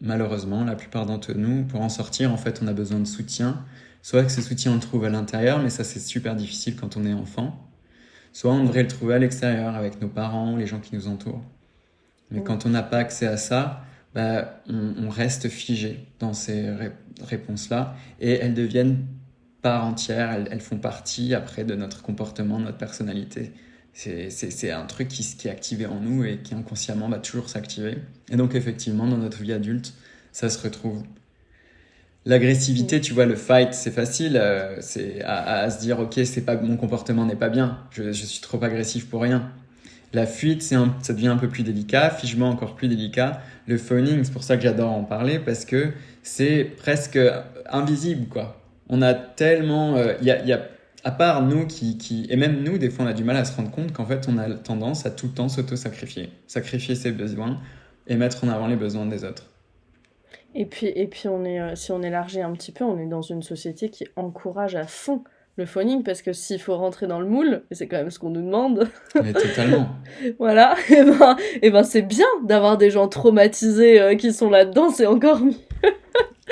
malheureusement, la plupart d'entre nous, pour en sortir, en fait, on a besoin de soutien. Soit que ce soutien, on le trouve à l'intérieur, mais ça, c'est super difficile quand on est enfant. Soit on devrait le trouver à l'extérieur, avec nos parents, les gens qui nous entourent. Mais quand on n'a pas accès à ça, bah, on reste figé dans ces réponses-là et elles deviennent part entière, elles font partie après de notre comportement, de notre personnalité. C'est un truc qui est activé en nous et qui inconsciemment va toujours s'activer. Et donc effectivement, dans notre vie adulte, ça se retrouve. L'agressivité, tu vois, le fight, c'est facile, c'est à se dire, ok, c'est pas, mon comportement n'est pas bien, je suis trop agressif pour rien. La fuite, ça devient un peu plus délicat, figement encore plus délicat. Le phoning, c'est pour ça que j'adore en parler, parce que c'est presque invisible, quoi. On a tellement... à part nous et même nous, des fois, on a du mal à se rendre compte qu'en fait, on a tendance à tout le temps s'auto-sacrifier. Sacrifier ses besoins et mettre en avant les besoins des autres. Et puis si on élargit un petit peu, on est dans une société qui encourage à fond le phoning, parce que s'il faut rentrer dans le moule, et c'est quand même ce qu'on nous demande, Mais totalement. voilà, et ben c'est bien d'avoir des gens traumatisés qui sont là-dedans, c'est encore mieux.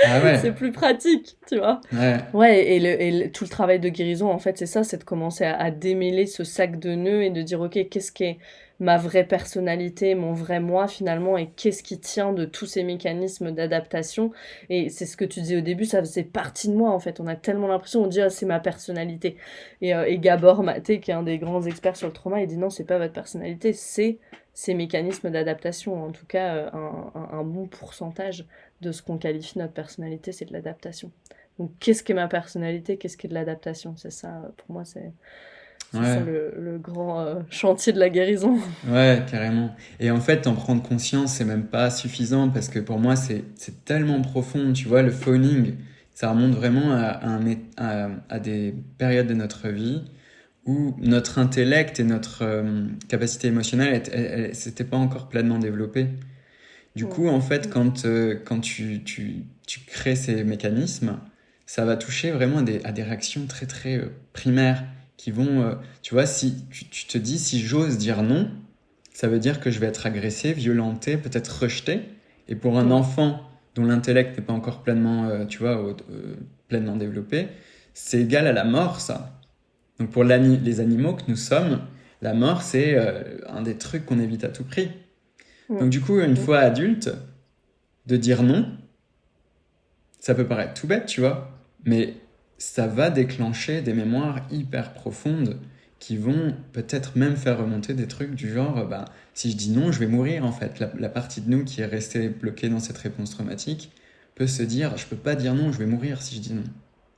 Ah ouais. C'est plus pratique, tu vois. Ouais. Ouais, tout le travail de guérison, en fait, c'est ça, c'est de commencer à démêler ce sac de nœuds et de dire, ok, qu'est-ce qui est ma vraie personnalité, mon vrai moi, finalement, et qu'est-ce qui tient de tous ces mécanismes d'adaptation. Et c'est ce que tu disais au début, ça faisait partie de moi, en fait. On a tellement l'impression, on dit, ah, c'est ma personnalité. Et Gabor Maté, qui est un des grands experts sur le trauma, il dit, non, c'est pas votre personnalité, c'est ces mécanismes d'adaptation. En tout cas, un bon pourcentage de ce qu'on qualifie notre personnalité, c'est de l'adaptation. Donc, qu'est-ce qu'est ma personnalité? Qu'est-ce qu'est de l'adaptation? C'est ça, pour moi, c'est Ouais. ça le grand chantier de la guérison. Ouais, carrément. Et en fait, en prendre conscience, c'est même pas suffisant parce que pour moi, c'est tellement profond. Tu vois, le phoning, ça remonte vraiment à des périodes de notre vie où notre intellect et notre capacité émotionnelle, c'était pas encore pleinement développé. Du coup, en fait, quand tu crées ces mécanismes, ça va toucher vraiment à des réactions très, très primaires qui vont... tu vois, si tu te dis, si j'ose dire non, ça veut dire que je vais être agressé, violenté, peut-être rejeté. Et pour un enfant dont l'intellect n'est pas encore pleinement, pleinement développé, c'est égal à la mort, ça. Donc pour les animaux que nous sommes, la mort, c'est un des trucs qu'on évite à tout prix. Donc du coup, une fois adulte, de dire non, ça peut paraître tout bête, tu vois, mais ça va déclencher des mémoires hyper profondes qui vont peut-être même faire remonter des trucs du genre, si je dis non, je vais mourir en fait. La partie de nous qui est restée bloquée dans cette réponse traumatique peut se dire, je peux pas dire non, je vais mourir si je dis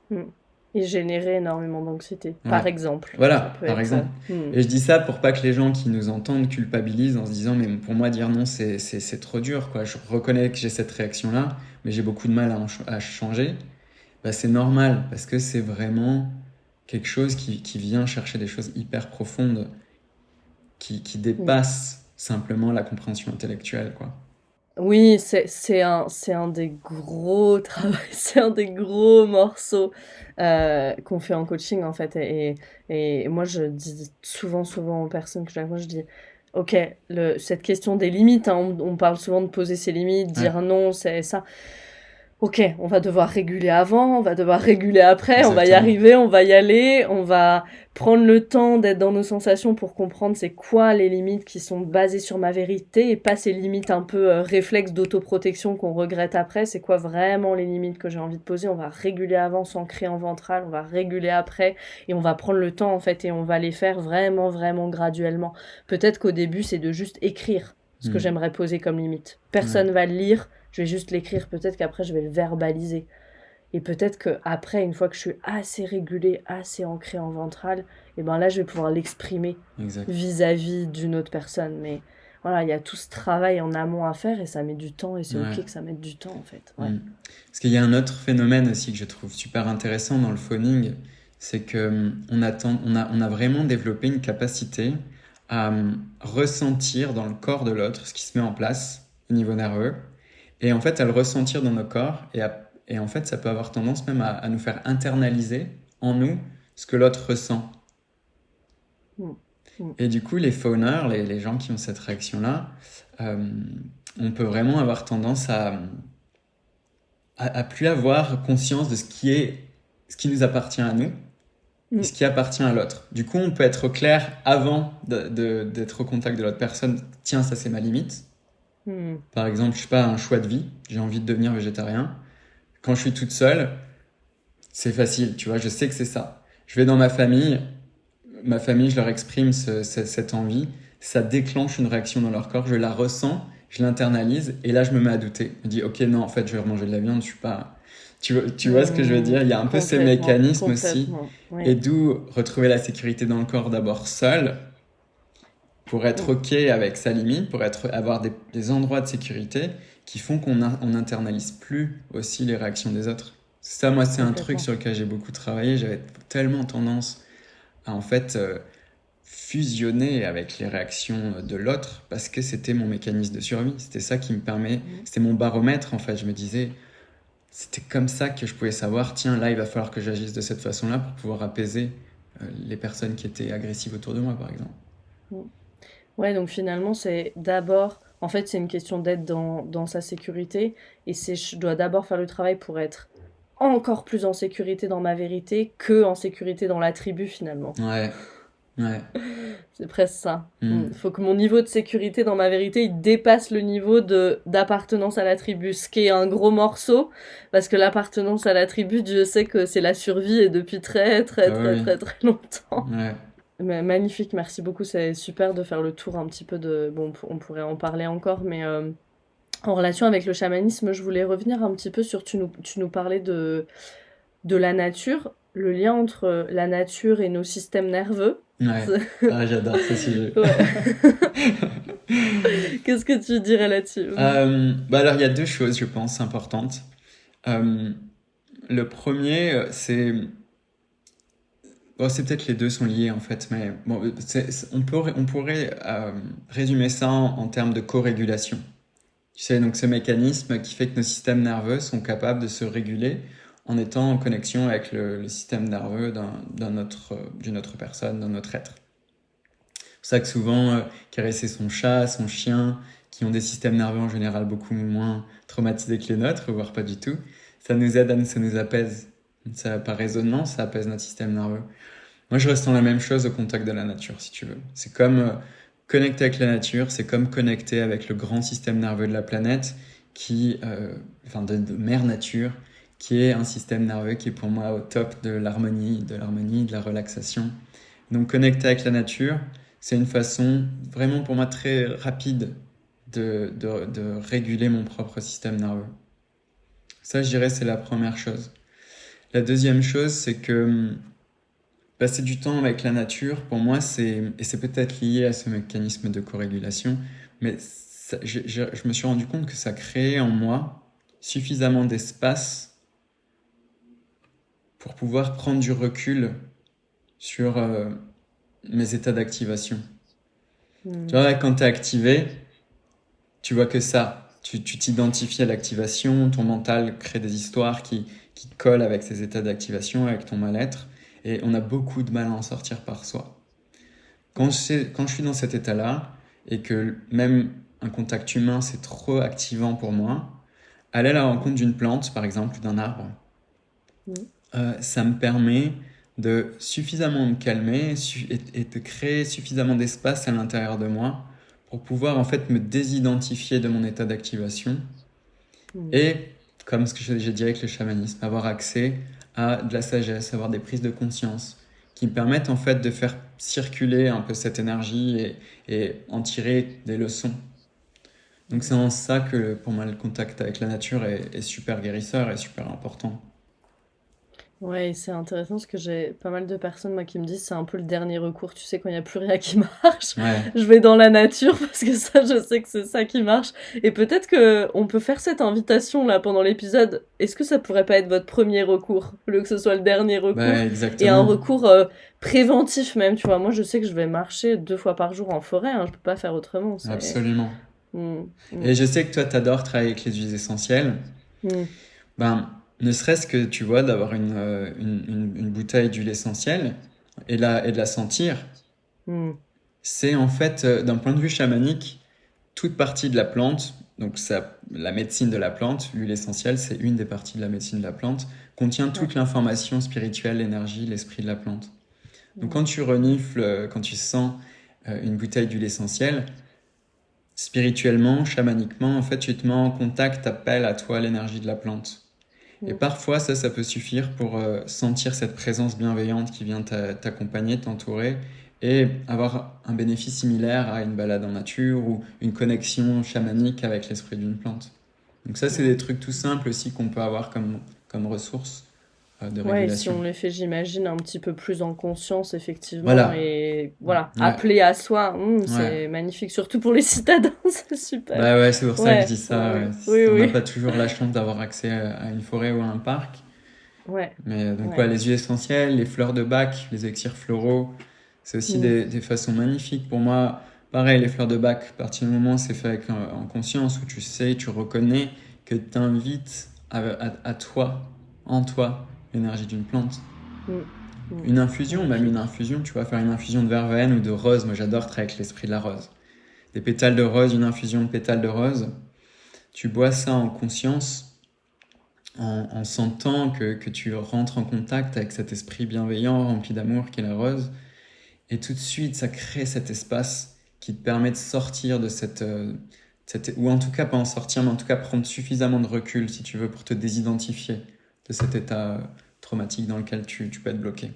non. Et générer énormément d'anxiété, Ouais. par exemple. Voilà, par exemple. Et je dis ça pour pas que les gens qui nous entendent culpabilisent en se disant, mais pour moi, dire non, c'est trop dur, quoi. Je reconnais que j'ai cette réaction-là, mais j'ai beaucoup de mal à changer. C'est normal, parce que c'est vraiment quelque chose qui vient chercher des choses hyper profondes, qui dépassent simplement la compréhension intellectuelle, quoi. Oui, c'est un des gros travaux, c'est un des gros morceaux qu'on fait en coaching, en fait. Et moi, je dis souvent aux personnes que j'accompagne, je dis, ok, cette question des limites, hein, on parle souvent de poser ses limites, dire non, c'est ça. ok, on va devoir réguler avant, on va devoir réguler après, on va y Exactement. arriver, on va y aller, on va prendre le temps d'être dans nos sensations pour comprendre c'est quoi les limites qui sont basées sur ma vérité et pas ces limites un peu réflexes d'autoprotection qu'on regrette après, c'est quoi vraiment les limites que j'ai envie de poser, on va réguler avant, s'ancrer en ventral, on va réguler après et on va prendre le temps en fait et on va les faire vraiment, vraiment graduellement. Peut-être qu'au début c'est de juste écrire ce que Mm. j'aimerais poser comme limite. Ouais. Personne va le lire, je vais juste l'écrire, peut-être qu'après je vais le verbaliser. Et peut-être qu'après, une fois que je suis assez régulée, assez ancrée en ventral, et ben là je vais pouvoir l'exprimer Exact. vis-à-vis d'une autre personne. Mais voilà, il y a tout ce travail en amont à faire et ça met du temps et c'est Ouais. ok que ça mette du temps en fait. Ouais. Mm. Parce qu'il y a un autre phénomène aussi que je trouve super intéressant dans le phoning, c'est que on a vraiment développé une capacité à ressentir dans le corps de l'autre ce qui se met en place au niveau nerveux, et en fait à le ressentir dans nos corps, et en fait ça peut avoir tendance même à nous faire internaliser en nous ce que l'autre ressent. Mm. Mm. Et du coup, les fawners, les gens qui ont cette réaction-là, euh, on peut vraiment avoir tendance à plus avoir conscience de ce qui nous appartient à nous et Mm. ce qui appartient à l'autre. Du coup, on peut être au clair avant d'être au contact de l'autre personne. Tiens, ça c'est ma limite. Mm. Par exemple, je sais pas, un choix de vie. J'ai envie de devenir végétarien. Quand je suis toute seule, c'est facile, tu vois, je sais que c'est ça. Je vais dans ma famille, je leur exprime cette envie. Ça déclenche une réaction dans leur corps. Je la ressens, je l'internalise et là, je me mets à douter. Je me dis, ok, non, en fait, je vais remanger de la viande, je suis pas. Tu vois ce que je veux dire? Il y a un peu ces Complètement, mécanismes aussi. complètement. Et Oui. d'où retrouver la sécurité dans le corps d'abord seul, pour être Mm. OK avec sa limite, pour avoir des endroits de sécurité qui font on internalise plus aussi les réactions des autres. Ça, moi, c'est un truc Complètement. sur lequel j'ai beaucoup travaillé. J'avais tellement tendance à en fait fusionner avec les réactions de l'autre parce que c'était mon mécanisme de survie. C'était ça qui me permet, Mm. c'était mon baromètre en fait. Je me disais, c'était comme ça que je pouvais savoir, tiens, là, il va falloir que j'agisse de cette façon-là pour pouvoir apaiser les personnes qui étaient agressives autour de moi, par exemple. Mm. Ouais, donc finalement, c'est d'abord, en fait, c'est une question d'être dans sa sécurité. Et je dois d'abord faire le travail pour être encore plus en sécurité dans ma vérité que en sécurité dans la tribu, finalement. Ouais, ouais. C'est presque ça. Hmm. Il faut que mon niveau de sécurité dans ma vérité, il dépasse le niveau d'appartenance à la tribu, ce qui est un gros morceau, parce que l'appartenance à la tribu, Dieu sait que c'est la survie et depuis très, très, Ah très, oui, très, très longtemps. ouais. Mais magnifique, merci beaucoup. C'est super de faire le tour un petit peu de. Bon, on pourrait en parler encore, mais en relation avec le chamanisme, je voulais revenir un petit peu sur. Tu nous parlais de la nature, le lien entre la nature et nos systèmes nerveux. Ouais. Ah, j'adore ce sujet. Ouais. Qu'est-ce que tu dirais là-dessus? Bah alors, il y a deux choses, je pense, importantes. Euh, le premier, c'est. Bon, c'est peut-être les deux sont liés en fait, mais bon, on pourrait résumer ça en termes de co-régulation. Tu sais, donc ce mécanisme qui fait que nos systèmes nerveux sont capables de se réguler en étant en connexion avec le système nerveux d'une autre personne, d'un autre être. C'est pour ça que souvent, caresser son chat, son chien, qui ont des systèmes nerveux en général beaucoup moins traumatisés que les nôtres, voire pas du tout, ça nous aide, ça nous apaise. Ça, par raisonnement, ça apaise notre système nerveux. Moi, je ressens la même chose au contact de la nature, si tu veux. C'est comme connecter avec la nature, c'est comme connecter avec le grand système nerveux de la planète, enfin de mère nature, qui est un système nerveux qui est pour moi au top de l'harmonie, de la relaxation. Donc connecter avec la nature, c'est une façon vraiment pour moi très rapide de réguler mon propre système nerveux. Ça, je dirais, c'est la première chose. La deuxième chose, c'est que passer du temps avec la nature, pour moi, et c'est peut-être lié à ce mécanisme de corrégulation, mais je me suis rendu compte que ça créait en moi suffisamment d'espace pour pouvoir prendre du recul sur mes états d'activation. Tu vois, quand tu es activé, tu vois que ça. Tu t'identifies à l'activation, ton mental crée des histoires qui collent avec ces états d'activation, avec ton mal-être, et on a beaucoup de mal à en sortir par soi. Quand je suis dans cet état-là, et que même un contact humain, c'est trop activant pour moi, aller à la rencontre d'une plante, par exemple, ou d'un arbre, Mm. ça me permet de suffisamment me calmer et de créer suffisamment d'espace à l'intérieur de moi pour pouvoir en fait me désidentifier de mon état d'activation Mm. et, comme ce que j'ai dit avec le chamanisme, avoir accès à de la sagesse, avoir des prises de conscience qui me permettent en fait de faire circuler un peu cette énergie et en tirer des leçons. Donc c'est en ça que pour moi le contact avec la nature est super guérisseur et super important. Ouais, c'est intéressant parce que j'ai pas mal de personnes moi, qui me disent c'est un peu le dernier recours, tu sais, quand il n'y a plus rien qui marche, Ouais, je vais dans la nature parce que ça, je sais que c'est ça qui marche. Et peut-être que on peut faire cette invitation là pendant l'épisode. Est-ce que ça pourrait pas être votre premier recours, au lieu que ce soit le dernier bah recours, et un exactement, recours préventif même, tu vois. Moi, je sais que je vais marcher 2 fois par jour en forêt, hein, je peux pas faire autrement. C'est. absolument. Mm, mm, Et je sais que toi t'adores travailler avec les huiles essentielles. mm, Ben, ne serait-ce que tu vois d'avoir une bouteille d'huile essentielle et de la sentir, mm. c'est en fait d'un point de vue chamanique toute partie de la plante, donc ça, la médecine de la plante, l'huile essentielle, c'est une des parties de la médecine de la plante, contient Ouais. toute l'information spirituelle, l'énergie, l'esprit de la plante. Donc Mm, quand tu renifles, quand tu sens une bouteille d'huile essentielle, spirituellement, chamaniquement, en fait, tu te mets en contact, t'appelles à toi l'énergie de la plante. Et mm. parfois, ça peut suffire pour sentir cette présence bienveillante qui vient t'accompagner, t'entourer, et avoir un bénéfice similaire à une balade en nature ou une connexion chamanique avec l'esprit d'une plante. Donc ça, c'est Ouais. des trucs tout simples aussi qu'on peut avoir comme ressource de Ouais, et si régulation. on les fait, j'imagine, un petit peu plus en conscience, effectivement, Voilà. et voilà, Ouais, appelé à soi, ouais. c'est magnifique, surtout pour les citadins, c'est super. Bah ouais, c'est pour ça que je Ouais, dis ouais, ça. ouais. Ouais. Oui, On n'a oui. pas toujours la chance d'avoir accès à une forêt ou à un parc. Ouais, Mais donc, ouais, ouais. les huiles essentielles, les fleurs de bac, les élixirs floraux, c'est aussi Mm, des façons magnifiques. Pour moi, pareil, les fleurs de bac, à partir du moment où c'est fait avec, en conscience, où tu sais, tu reconnais que tu invites à toi, en toi, l'énergie d'une plante. mm, mm. Une infusion, même une Magnifique. infusion, tu vois, faire une infusion de verveine ou de rose. Moi, j'adore travailler avec l'esprit de la rose. Des pétales de rose, une infusion de pétales de rose. Tu bois ça en conscience, en sentant que tu rentres en contact avec cet esprit bienveillant, rempli d'amour qu'est la rose. Et tout de suite, ça crée cet espace qui te permet de sortir de ou en tout cas pas en sortir, mais en tout cas prendre suffisamment de recul, si tu veux, pour te désidentifier de cet état traumatique dans lequel tu peux être bloqué.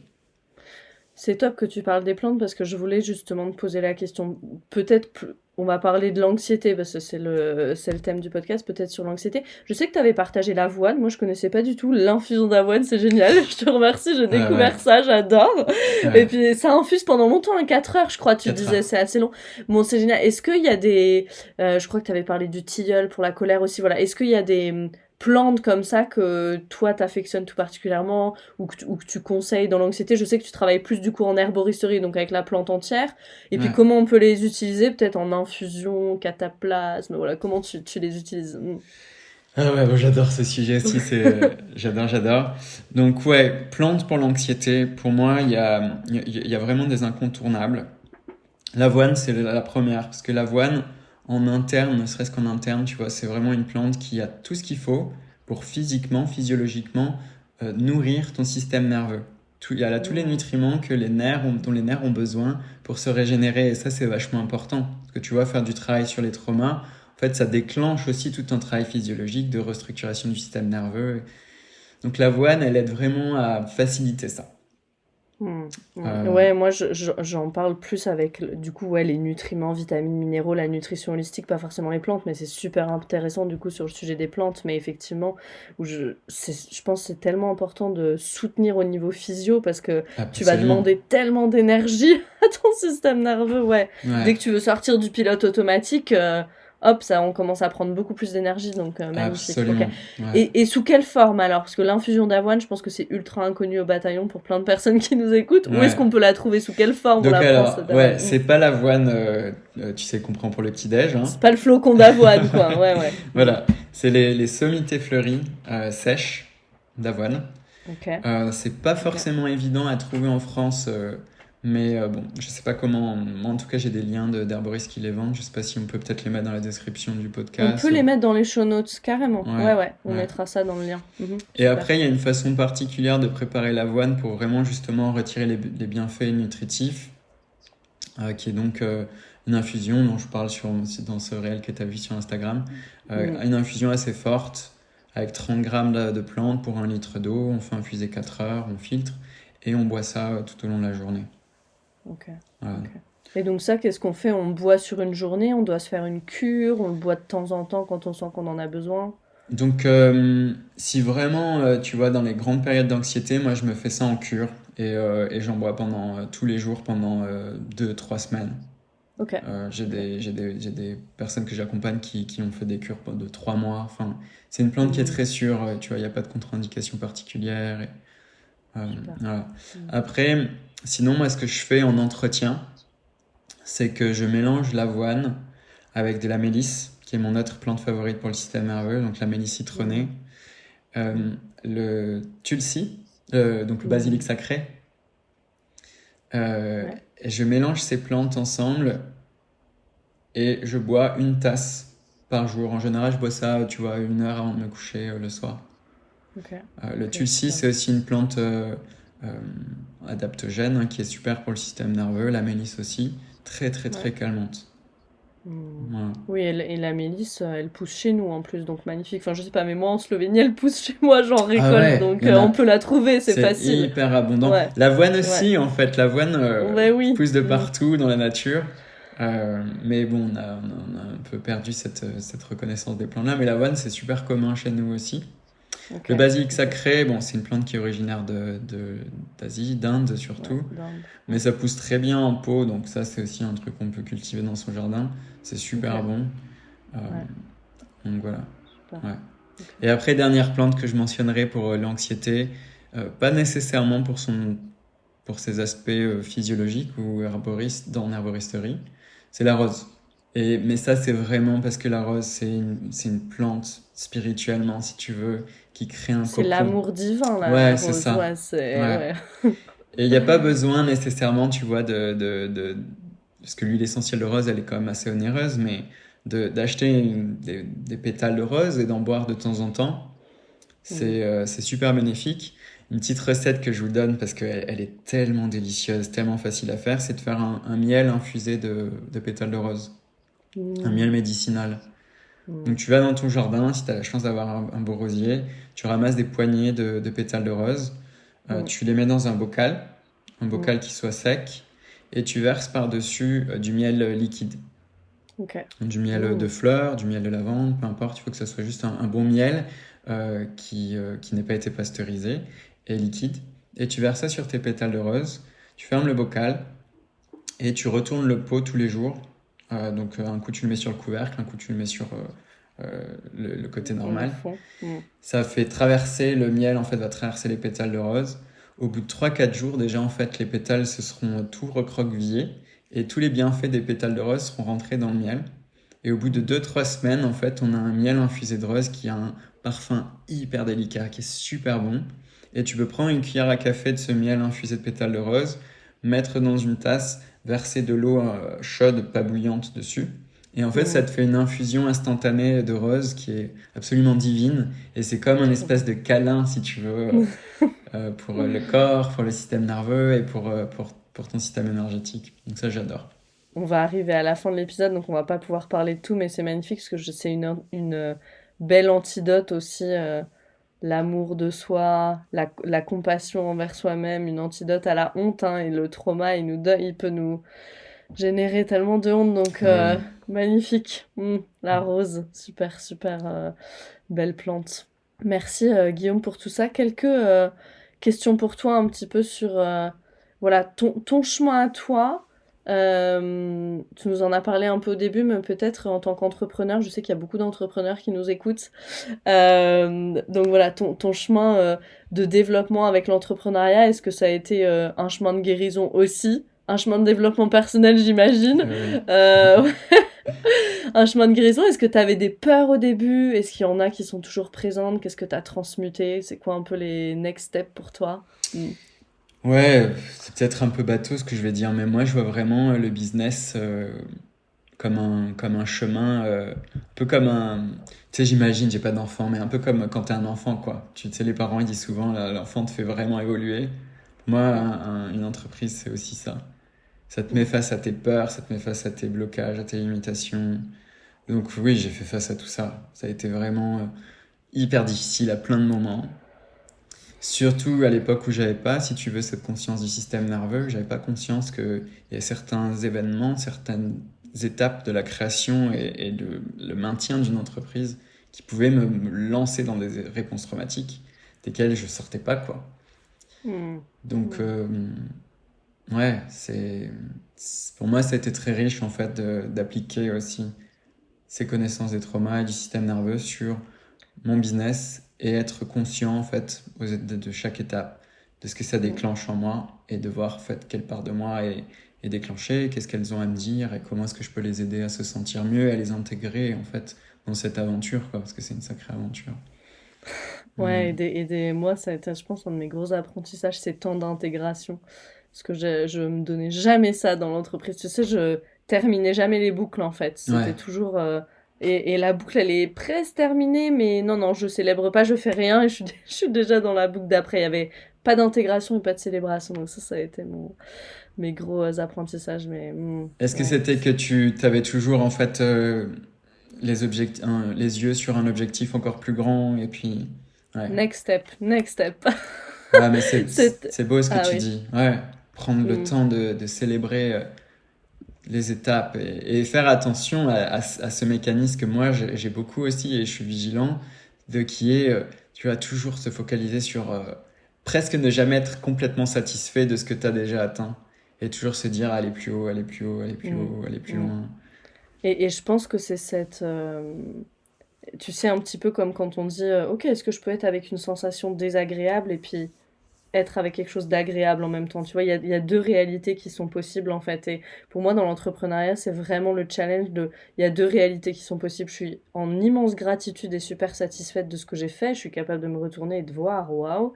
C'est top que tu parles des plantes parce que je voulais justement te poser la question. Peut-être on va parler de l'anxiété parce que c'est le thème du podcast, peut-être sur l'anxiété. Je sais que tu avais partagé l'avoine. Moi, je connaissais pas du tout l'infusion d'avoine. C'est génial. Je te remercie. J'ai Ouais, découvert ça. J'adore. Et ouais. puis, ça infuse pendant longtemps, 4 heures, je crois. Tu 4 disais, heures. c'est assez long. Bon, c'est génial. Est-ce qu'il y a je crois que tu avais parlé du tilleul pour la colère aussi. Voilà. Est-ce qu'il y a des plantes comme ça que toi t'affectionnes tout particulièrement ou que tu conseilles dans l'anxiété? Je sais que tu travailles plus du coup en herboristerie, donc avec la plante entière. Et puis Ouais. comment on peut les utiliser? Peut-être en infusion, cataplasme, voilà, comment tu les utilises? Ah ouais, moi, j'adore ce sujet aussi, j'adore. Donc ouais, plantes pour l'anxiété, pour moi, il y a vraiment des incontournables. L'avoine, c'est la première, parce que l'avoine, en interne, ne serait-ce qu'en interne, tu vois, c'est vraiment une plante qui a tout ce qu'il faut pour physiquement, physiologiquement, nourrir ton système nerveux. Elle a tous les Mm. nutriments dont les nerfs ont besoin pour se régénérer, et ça, c'est vachement important. Parce que tu vois, faire du travail sur les traumas, en fait, ça déclenche aussi tout un travail physiologique de restructuration du système nerveux. Donc l'avoine, elle aide vraiment à faciliter ça. Mm, mm. Euh, Ouais, moi j'en parle plus avec du coup ouais, les nutriments, vitamines, minéraux, la nutrition holistique, pas forcément les plantes, mais c'est super intéressant du coup sur le sujet des plantes, mais effectivement, je pense que c'est tellement important de soutenir au niveau physio parce que tu vas absolument. demander tellement d'énergie à ton système nerveux, ouais. Dès Ouais, que tu veux sortir du pilote automatique, hop, ça, on commence à prendre beaucoup plus d'énergie, donc magnifique. Ok. absolument. Ouais. Et sous quelle forme alors? Parce que l'infusion d'avoine, je pense que c'est ultra inconnu au bataillon pour plein de personnes qui nous écoutent. Où est-ce Ouais. qu'on peut la trouver? Sous quelle forme on Donc la prend alors, cette ouais, avoine? c'est pas l'avoine, tu sais, qu'on prend pour le petit-déj, hein. C'est pas le flocon d'avoine, quoi. Ouais, ouais. Voilà, c'est les sommités fleuries sèches d'avoine. Ok, C'est pas ok. forcément évident à trouver en France, Mais bon, je sais pas comment. Moi, en tout cas, j'ai des liens d'herboristes qui les vendent. Je sais pas si on peut peut-être les mettre dans la description du On peut podcast. les mettre dans les show notes, carrément. Ouais, Ouais, on ouais. mettra ça dans le lien. Et Super. après, il y a une façon particulière de préparer l'avoine pour vraiment justement retirer les bienfaits nutritifs, qui est donc une infusion dont je parle dans ce réel que tu as vu sur Instagram. Une infusion assez forte avec 30 grammes de plantes pour 1 litre d'eau. On fait infuser 4 heures, on filtre et on boit ça tout au long de la journée. Ok. Voilà. Ok. Et donc ça, qu'est-ce qu'on fait? On boit sur une journée, on doit se faire une cure, on le boit de temps en temps quand on sent qu'on en a besoin. Donc, si vraiment, tu vois, dans les grandes périodes d'anxiété, moi, je me fais ça en cure et j'en bois pendant tous les jours pendant 2-3 semaines. Ok. J'ai des personnes que j'accompagne qui ont fait des cures de 3 mois. Enfin, c'est une plante qui est très sûre, tu vois, il n'y a pas de contre-indication particulière. Super. Voilà. Après, sinon, moi, ce que je fais en entretien, c'est que je mélange l'avoine avec de la mélisse, qui est mon autre plante favorite pour le système nerveux, donc la mélisse citronnée, le tulsi, donc le basilic sacré. Et je mélange ces plantes ensemble et je bois 1 tasse par jour. En général, je bois ça, tu vois, 1 heure avant de me coucher le soir. Le tulsi, c'est aussi une plante adaptogène, hein, qui est super pour le système nerveux. La mélisse aussi, très calmante. Voilà. Oui, et la mélisse, elle pousse chez nous en plus, donc magnifique. Enfin, je sais pas, mais moi en Slovénie, elle pousse chez moi, j'en récolte, donc on peut la trouver, c'est facile. C'est hyper abondant. Ouais. L'avoine aussi, en fait, l'avoine pousse de Mm. partout dans la nature. Mais bon, on a un peu perdu cette reconnaissance des plantes-là. Mais l'avoine, c'est super commun chez nous aussi. Ok. Le basilic sacré, bon, c'est une plante qui est originaire d'Asie, d'Inde surtout. Ouais, d'Inde. Mais ça pousse très bien en pot, donc ça, c'est aussi un truc qu'on peut cultiver dans son jardin. C'est super Ok. bon. Ouais. Donc voilà. Super. Ouais. Ok. Et après, dernière plante que je mentionnerai pour l'anxiété, pas nécessairement pour ses aspects physiologiques ou en herboristerie, c'est la rose. Mais ça, c'est vraiment parce que la rose, c'est une plante spirituellement, si tu veux, qui crée un C'est cocon. l'amour divin, la Ouais, rose. c'est ça. Ouais, c'est... Ouais. ouais. Et il n'y a pas besoin nécessairement, tu vois, parce que l'huile essentielle de rose, elle est quand même assez onéreuse, mais d'acheter des pétales de rose et d'en boire de temps en temps, c'est super bénéfique. Une petite recette que je vous donne, parce qu'elle est tellement délicieuse, tellement facile à faire, c'est de faire un miel infusé de pétales de rose. Un miel médicinal. Donc tu vas dans ton jardin, si tu as la chance d'avoir un beau rosier, tu ramasses des poignées de pétales de rose, tu les mets dans un bocal qui soit sec, et tu verses par-dessus du miel liquide. Ok. Du miel de fleurs, du miel de lavande, peu importe, il faut que ce soit juste un bon miel qui n'ait pas été pasteurisé et liquide. Et tu verses ça sur tes pétales de rose, tu fermes le bocal et tu retournes le pot tous les jours. Donc un coup tu le mets sur le couvercle, un coup tu le mets sur le côté normal. Ça fait traverser le miel, en fait, va traverser les pétales de rose. Au bout de 3-4 jours, déjà, en fait, les pétales se seront tout recroquevillés et tous les bienfaits des pétales de rose seront rentrés dans le miel. Et au bout de 2-3 semaines, en fait, on a un miel infusé de rose qui a un parfum hyper délicat, qui est super bon. Et tu peux prendre une cuillère à café de ce miel infusé de pétales de rose, mettre dans une tasse, verser de l'eau chaude, pas bouillante dessus. Et en fait, ça te fait une infusion instantanée de rose qui est absolument divine. Et c'est comme un espèce de câlin, si tu veux, pour le corps, pour le système nerveux et pour ton système énergétique. Donc ça, j'adore. On va arriver à la fin de l'épisode, donc on va pas pouvoir parler de tout, mais c'est magnifique parce que c'est une belle antidote aussi, l'amour de soi, la compassion envers soi-même, une antidote à la honte, hein, et le trauma, il peut nous générer tellement de honte, donc magnifique. La rose, super, super belle plante. Merci Guillaume pour tout ça. Quelques questions pour toi un petit peu sur voilà, ton chemin à toi. Tu nous en as parlé un peu au début, mais peut-être en tant qu'entrepreneur, je sais qu'il y a beaucoup d'entrepreneurs qui nous écoutent. Donc voilà, ton chemin de développement avec l'entrepreneuriat, est-ce que ça a été un chemin de guérison aussi? Un chemin de développement personnel, j'imagine. Un chemin de guérison, est-ce que tu avais des peurs au début? Est-ce qu'il y en a qui sont toujours présentes? Qu'est-ce que tu as transmuté? C'est quoi un peu les next steps pour toi? Ouais, c'est peut-être un peu bateau ce que je vais dire, mais moi je vois vraiment le business comme un chemin, un peu comme un... Tu sais, j'imagine, j'ai pas d'enfant, mais un peu comme quand t'es un enfant, quoi. Tu sais, les parents, ils disent souvent, l'enfant te fait vraiment évoluer. Moi, une entreprise, c'est aussi ça. Ça te met Mm. face à tes peurs, ça te met face à tes blocages, à tes limitations. Donc oui, j'ai fait face à tout ça. Ça a été vraiment hyper difficile à plein de moments. Surtout à l'époque où j'avais pas, si tu veux, cette conscience du système nerveux, j'avais pas conscience qu'il y a certains événements, certaines étapes de la création et le maintien d'une entreprise qui pouvaient me lancer dans des réponses traumatiques desquelles je sortais pas, quoi. Mm. Donc, Mm. ouais, pour moi, ça a été très riche, en fait, d'appliquer aussi ces connaissances des traumas et du système nerveux sur mon business et être conscient en fait de chaque étape, de ce que ça Mm. déclenche en moi et de voir en fait quelle part de moi est déclenchée, qu'est-ce qu'elles ont à me dire et comment est-ce que je peux les aider à se sentir mieux et à les intégrer en fait dans cette aventure, quoi, parce que c'est une sacrée aventure. Ouais, Hmm. moi, ça a été, je pense, un de mes gros apprentissages, c'est temps d'intégration. Parce que je me donnais jamais ça dans l'entreprise. Tu sais, je terminais jamais les boucles, en fait. C'était Ouais, toujours... et la boucle, elle est presque terminée, mais non, non, je célèbre pas, je fais rien, et je suis déjà dans la boucle d'après. Il y avait pas d'intégration et pas de célébration. Donc ça a été mes gros apprentissages. Mais est-ce que ouais. c'était que tu avais toujours en fait les yeux sur un objectif encore plus grand et puis ouais. Next step, next step. Ouais, mais C'est... c'est beau ce que Ah tu oui. dis. Ouais, prendre le Mm, temps de célébrer les étapes et faire attention à ce mécanisme que moi j'ai beaucoup aussi et je suis vigilant de qui est, tu vas toujours se focaliser sur presque ne jamais être complètement satisfait de ce que tu as déjà atteint et toujours se dire aller plus haut, aller plus haut, aller plus mm, haut, aller plus mm. loin. Et je pense que c'est cette... tu sais, un petit peu comme quand on dit, ok, est-ce que je peux être avec une sensation désagréable et puis être avec quelque chose d'agréable en même temps. Tu vois, il y a deux réalités qui sont possibles en fait. Et pour moi, dans l'entrepreneuriat, c'est vraiment le challenge de... Il y a deux réalités qui sont possibles. Je suis en immense gratitude et super satisfaite de ce que j'ai fait. Je suis capable de me retourner et de voir, waouh.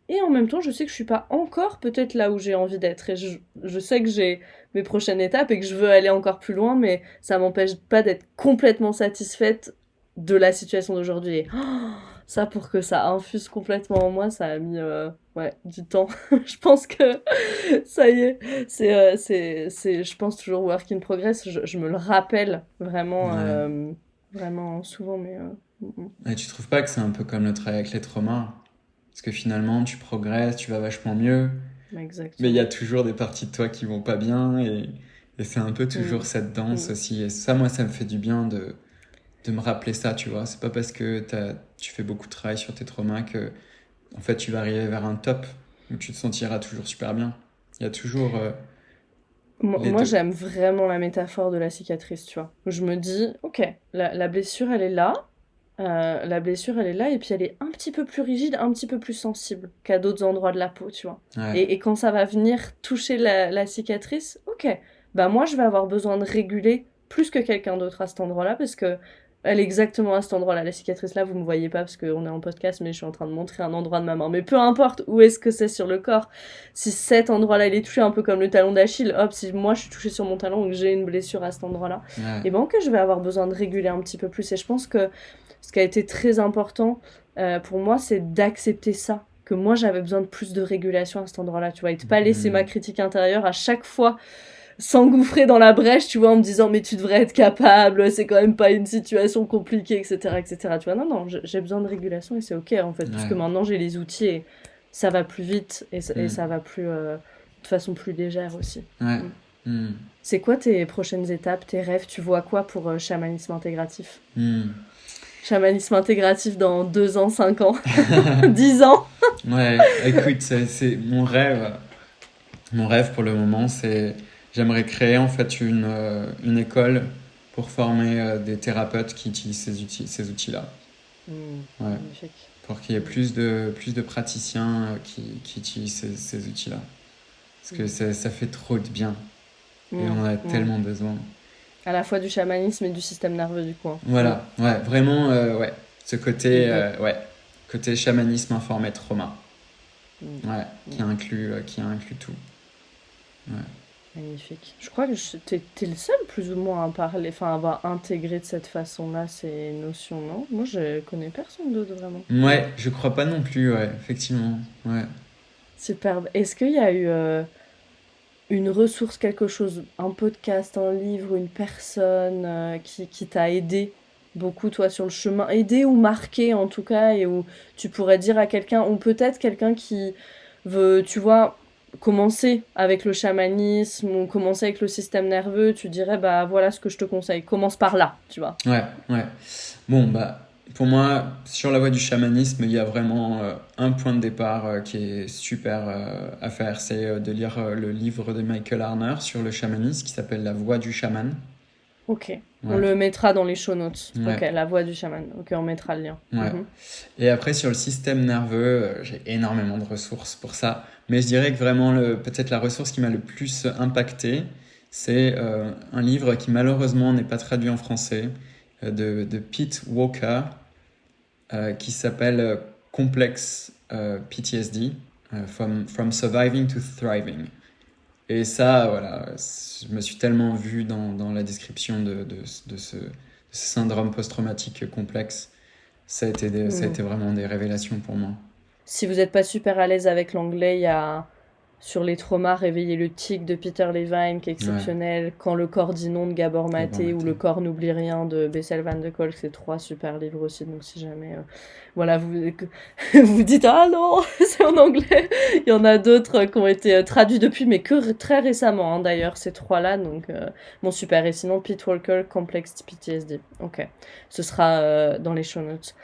Et en même temps, je sais que je suis pas encore peut-être là où j'ai envie d'être. Et je sais que j'ai mes prochaines étapes et que je veux aller encore plus loin, mais ça m'empêche pas d'être complètement satisfaite de la situation d'aujourd'hui. Et ça, pour que ça infuse complètement en moi, ça a mis ouais, du temps. Je pense que ça y est, je pense toujours work in progress. Je me le rappelle vraiment, Ouais. vraiment souvent, mais Et tu trouves pas que c'est un peu comme le travail avec les traumas? Parce que finalement, tu progresses, tu vas vachement mieux, mais il y a exactement. toujours des parties de toi qui vont pas bien et c'est un peu toujours Mm, cette danse mm, aussi. Et ça, moi, ça me fait du bien de me rappeler ça, tu vois. C'est pas parce que tu fais beaucoup de travail sur tes traumas que, en fait, tu vas arriver vers un top où tu te sentiras toujours super bien. Il y a toujours les Moi, deux. j'aime vraiment la métaphore de la cicatrice, tu vois. Je me dis, ok, la blessure, elle est là. La blessure, elle est là, et puis elle est un petit peu plus rigide, un petit peu plus sensible qu'à d'autres endroits de la peau, tu vois. Ouais, Et quand ça va venir toucher la cicatrice, ok, bah moi, je vais avoir besoin de réguler plus que quelqu'un d'autre à cet endroit-là, parce que elle est exactement à cet endroit-là. La cicatrice là, vous me voyez pas parce qu'on est en podcast, mais je suis en train de montrer un endroit de ma main. Mais peu importe où est-ce que c'est sur le corps, si cet endroit-là il est touché, un peu comme le talon d'Achille, hop, si moi je suis touchée sur mon talon ou que j'ai une blessure à cet endroit-là, ouais. et ben ok, je vais avoir besoin de réguler un petit peu plus. Et je pense que ce qui a été très important pour moi, c'est d'accepter ça. Que moi j'avais besoin de plus de régulation à cet endroit-là, tu vois, et de pas laisser ma Mhm. critique intérieure à chaque fois s'engouffrer dans la brèche, tu vois, en me disant mais tu devrais être capable, c'est quand même pas une situation compliquée, etc., etc. Tu vois, non, non, j'ai besoin de régulation et c'est ok en fait, puisque Ouais. maintenant j'ai les outils et ça va plus vite et Mhm. ça va plus de façon plus légère aussi. Ouais. Mm. Mhm. C'est quoi tes prochaines étapes, tes rêves? Tu vois quoi pour chamanisme intégratif? Mhm. Chamanisme intégratif dans 2 ans, 5 ans, 10 ans? Ouais, écoute, c'est mon rêve. Mon rêve pour le moment, c'est j'aimerais créer en fait une école pour former des thérapeutes qui utilisent ces outils-là. Ouais, Magnifique. pour qu'il y ait Mm. plus de praticiens qui utilisent ces outils-là. Parce que Mm. ça fait trop de bien et on Mm. en a Mm. tellement besoin. À la fois du chamanisme et du système nerveux du coup. Hein. Mm. Voilà, ouais, vraiment, ouais, ce Mm, côté, mm. ouais, côté chamanisme informé trauma. Ouais, qui inclut tout. Ouais. Magnifique. Je crois que t'es le seul plus ou moins à parler, enfin à avoir intégré de cette façon-là ces notions, non? Moi, je connais personne d'autre vraiment. Ouais, je crois pas non plus, ouais, effectivement. Ouais. Superbe. Est-ce qu'il y a eu une ressource, quelque chose, un podcast, un livre, une personne qui t'a aidé beaucoup, toi, sur le chemin, aidé ou marqué en tout cas, et où tu pourrais dire à quelqu'un, ou peut-être quelqu'un qui veut, tu vois, commencer avec le chamanisme ou commencer avec le système nerveux, tu dirais, bah voilà ce que je te conseille, commence par là, tu vois. Ouais, ouais. Bon, bah, pour moi, sur la voie du chamanisme, il y a vraiment un point de départ qui est super à faire. C'est de lire le livre de Michael Harner sur le chamanisme qui s'appelle La voie du chaman. Ok, on Ouais, le mettra dans les show notes. Ok, ouais, la voix du chaman. Ok, on mettra le lien. ouais. Mhm. Et après, sur le système nerveux, j'ai énormément de ressources pour ça. Mais je dirais que vraiment, peut-être la ressource qui m'a le plus impacté, c'est un livre qui malheureusement n'est pas traduit en français, de Pete Walker, qui s'appelle Complex PTSD, from Surviving to Thriving. Et ça, voilà, je me suis tellement vu dans la description de ce syndrome post-traumatique complexe. Ça a Mhm. été vraiment des révélations pour moi. Si vous n'êtes pas super à l'aise avec l'anglais, il y a sur les traumas, Réveiller le tic de Peter Levine qui est Ouais, exceptionnel, Quand le corps dit non de Gabor Gabor Maté ou Maté. Le corps n'oublie rien de Bessel van de Kolk, c'est 3 super livres aussi. Donc si jamais voilà, vous dites ah non, c'est en anglais. Il y en a d'autres qui ont été traduits depuis, mais que très récemment d'ailleurs, ces 3-là. Donc bon, super. Et sinon, Pete Walker, Complex PTSD. Ok, ce sera dans les show notes.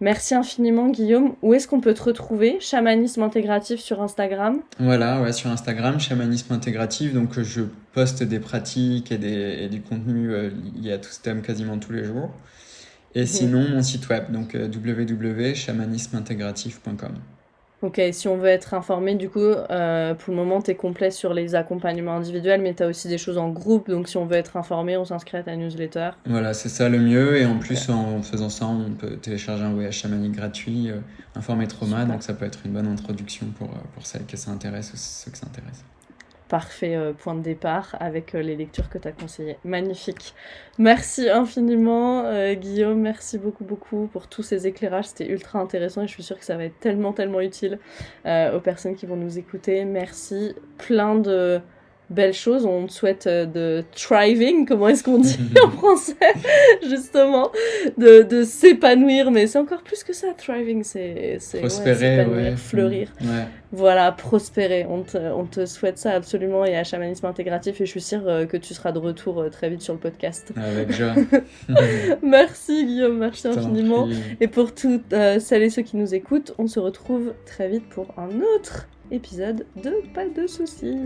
Merci infiniment, Guillaume. Où est-ce qu'on peut te retrouver? Chamanisme intégratif sur Instagram. Voilà, ouais, sur Instagram, chamanisme intégratif. Donc, je poste des pratiques et du contenu lié à tout ce thème quasiment tous les jours. Et Mhm. sinon, mon site web, donc www.chamanismeintégratif.com. Ok, si on veut être informé, du coup, pour le moment, tu es complet sur les accompagnements individuels, mais tu as aussi des choses en groupe. Donc, si on veut être informé, on s'inscrit à ta newsletter. Voilà, c'est ça le mieux. Et en Ok, plus, en faisant ça, on peut télécharger un voyage chamanique gratuit, informé trauma. super. Donc, ça peut être une bonne introduction pour celles que ça intéresse ou ceux que ça intéresse. Parfait point de départ avec les lectures que tu as conseillées. Magnifique. Merci infiniment, Guillaume. Merci beaucoup, beaucoup pour tous ces éclairages. C'était ultra intéressant et je suis sûre que ça va être tellement, tellement utile aux personnes qui vont nous écouter. Merci. Plein de belles choses. On te souhaite de thriving, comment est-ce qu'on dit en français, justement, de s'épanouir. Mais c'est encore plus que ça, thriving. C'est ouais, Prospérer, s'épanouir, ouais. fleurir. Ouais, Voilà, prospérer. On te souhaite ça absolument et à Chamanisme Intégratif et je suis sûre que tu seras de retour très vite sur le podcast. avec joie. Merci Guillaume, merci Je t'en infiniment. prie. Et pour toutes celles et ceux qui nous écoutent, on se retrouve très vite pour un autre épisode de Pas de soucis.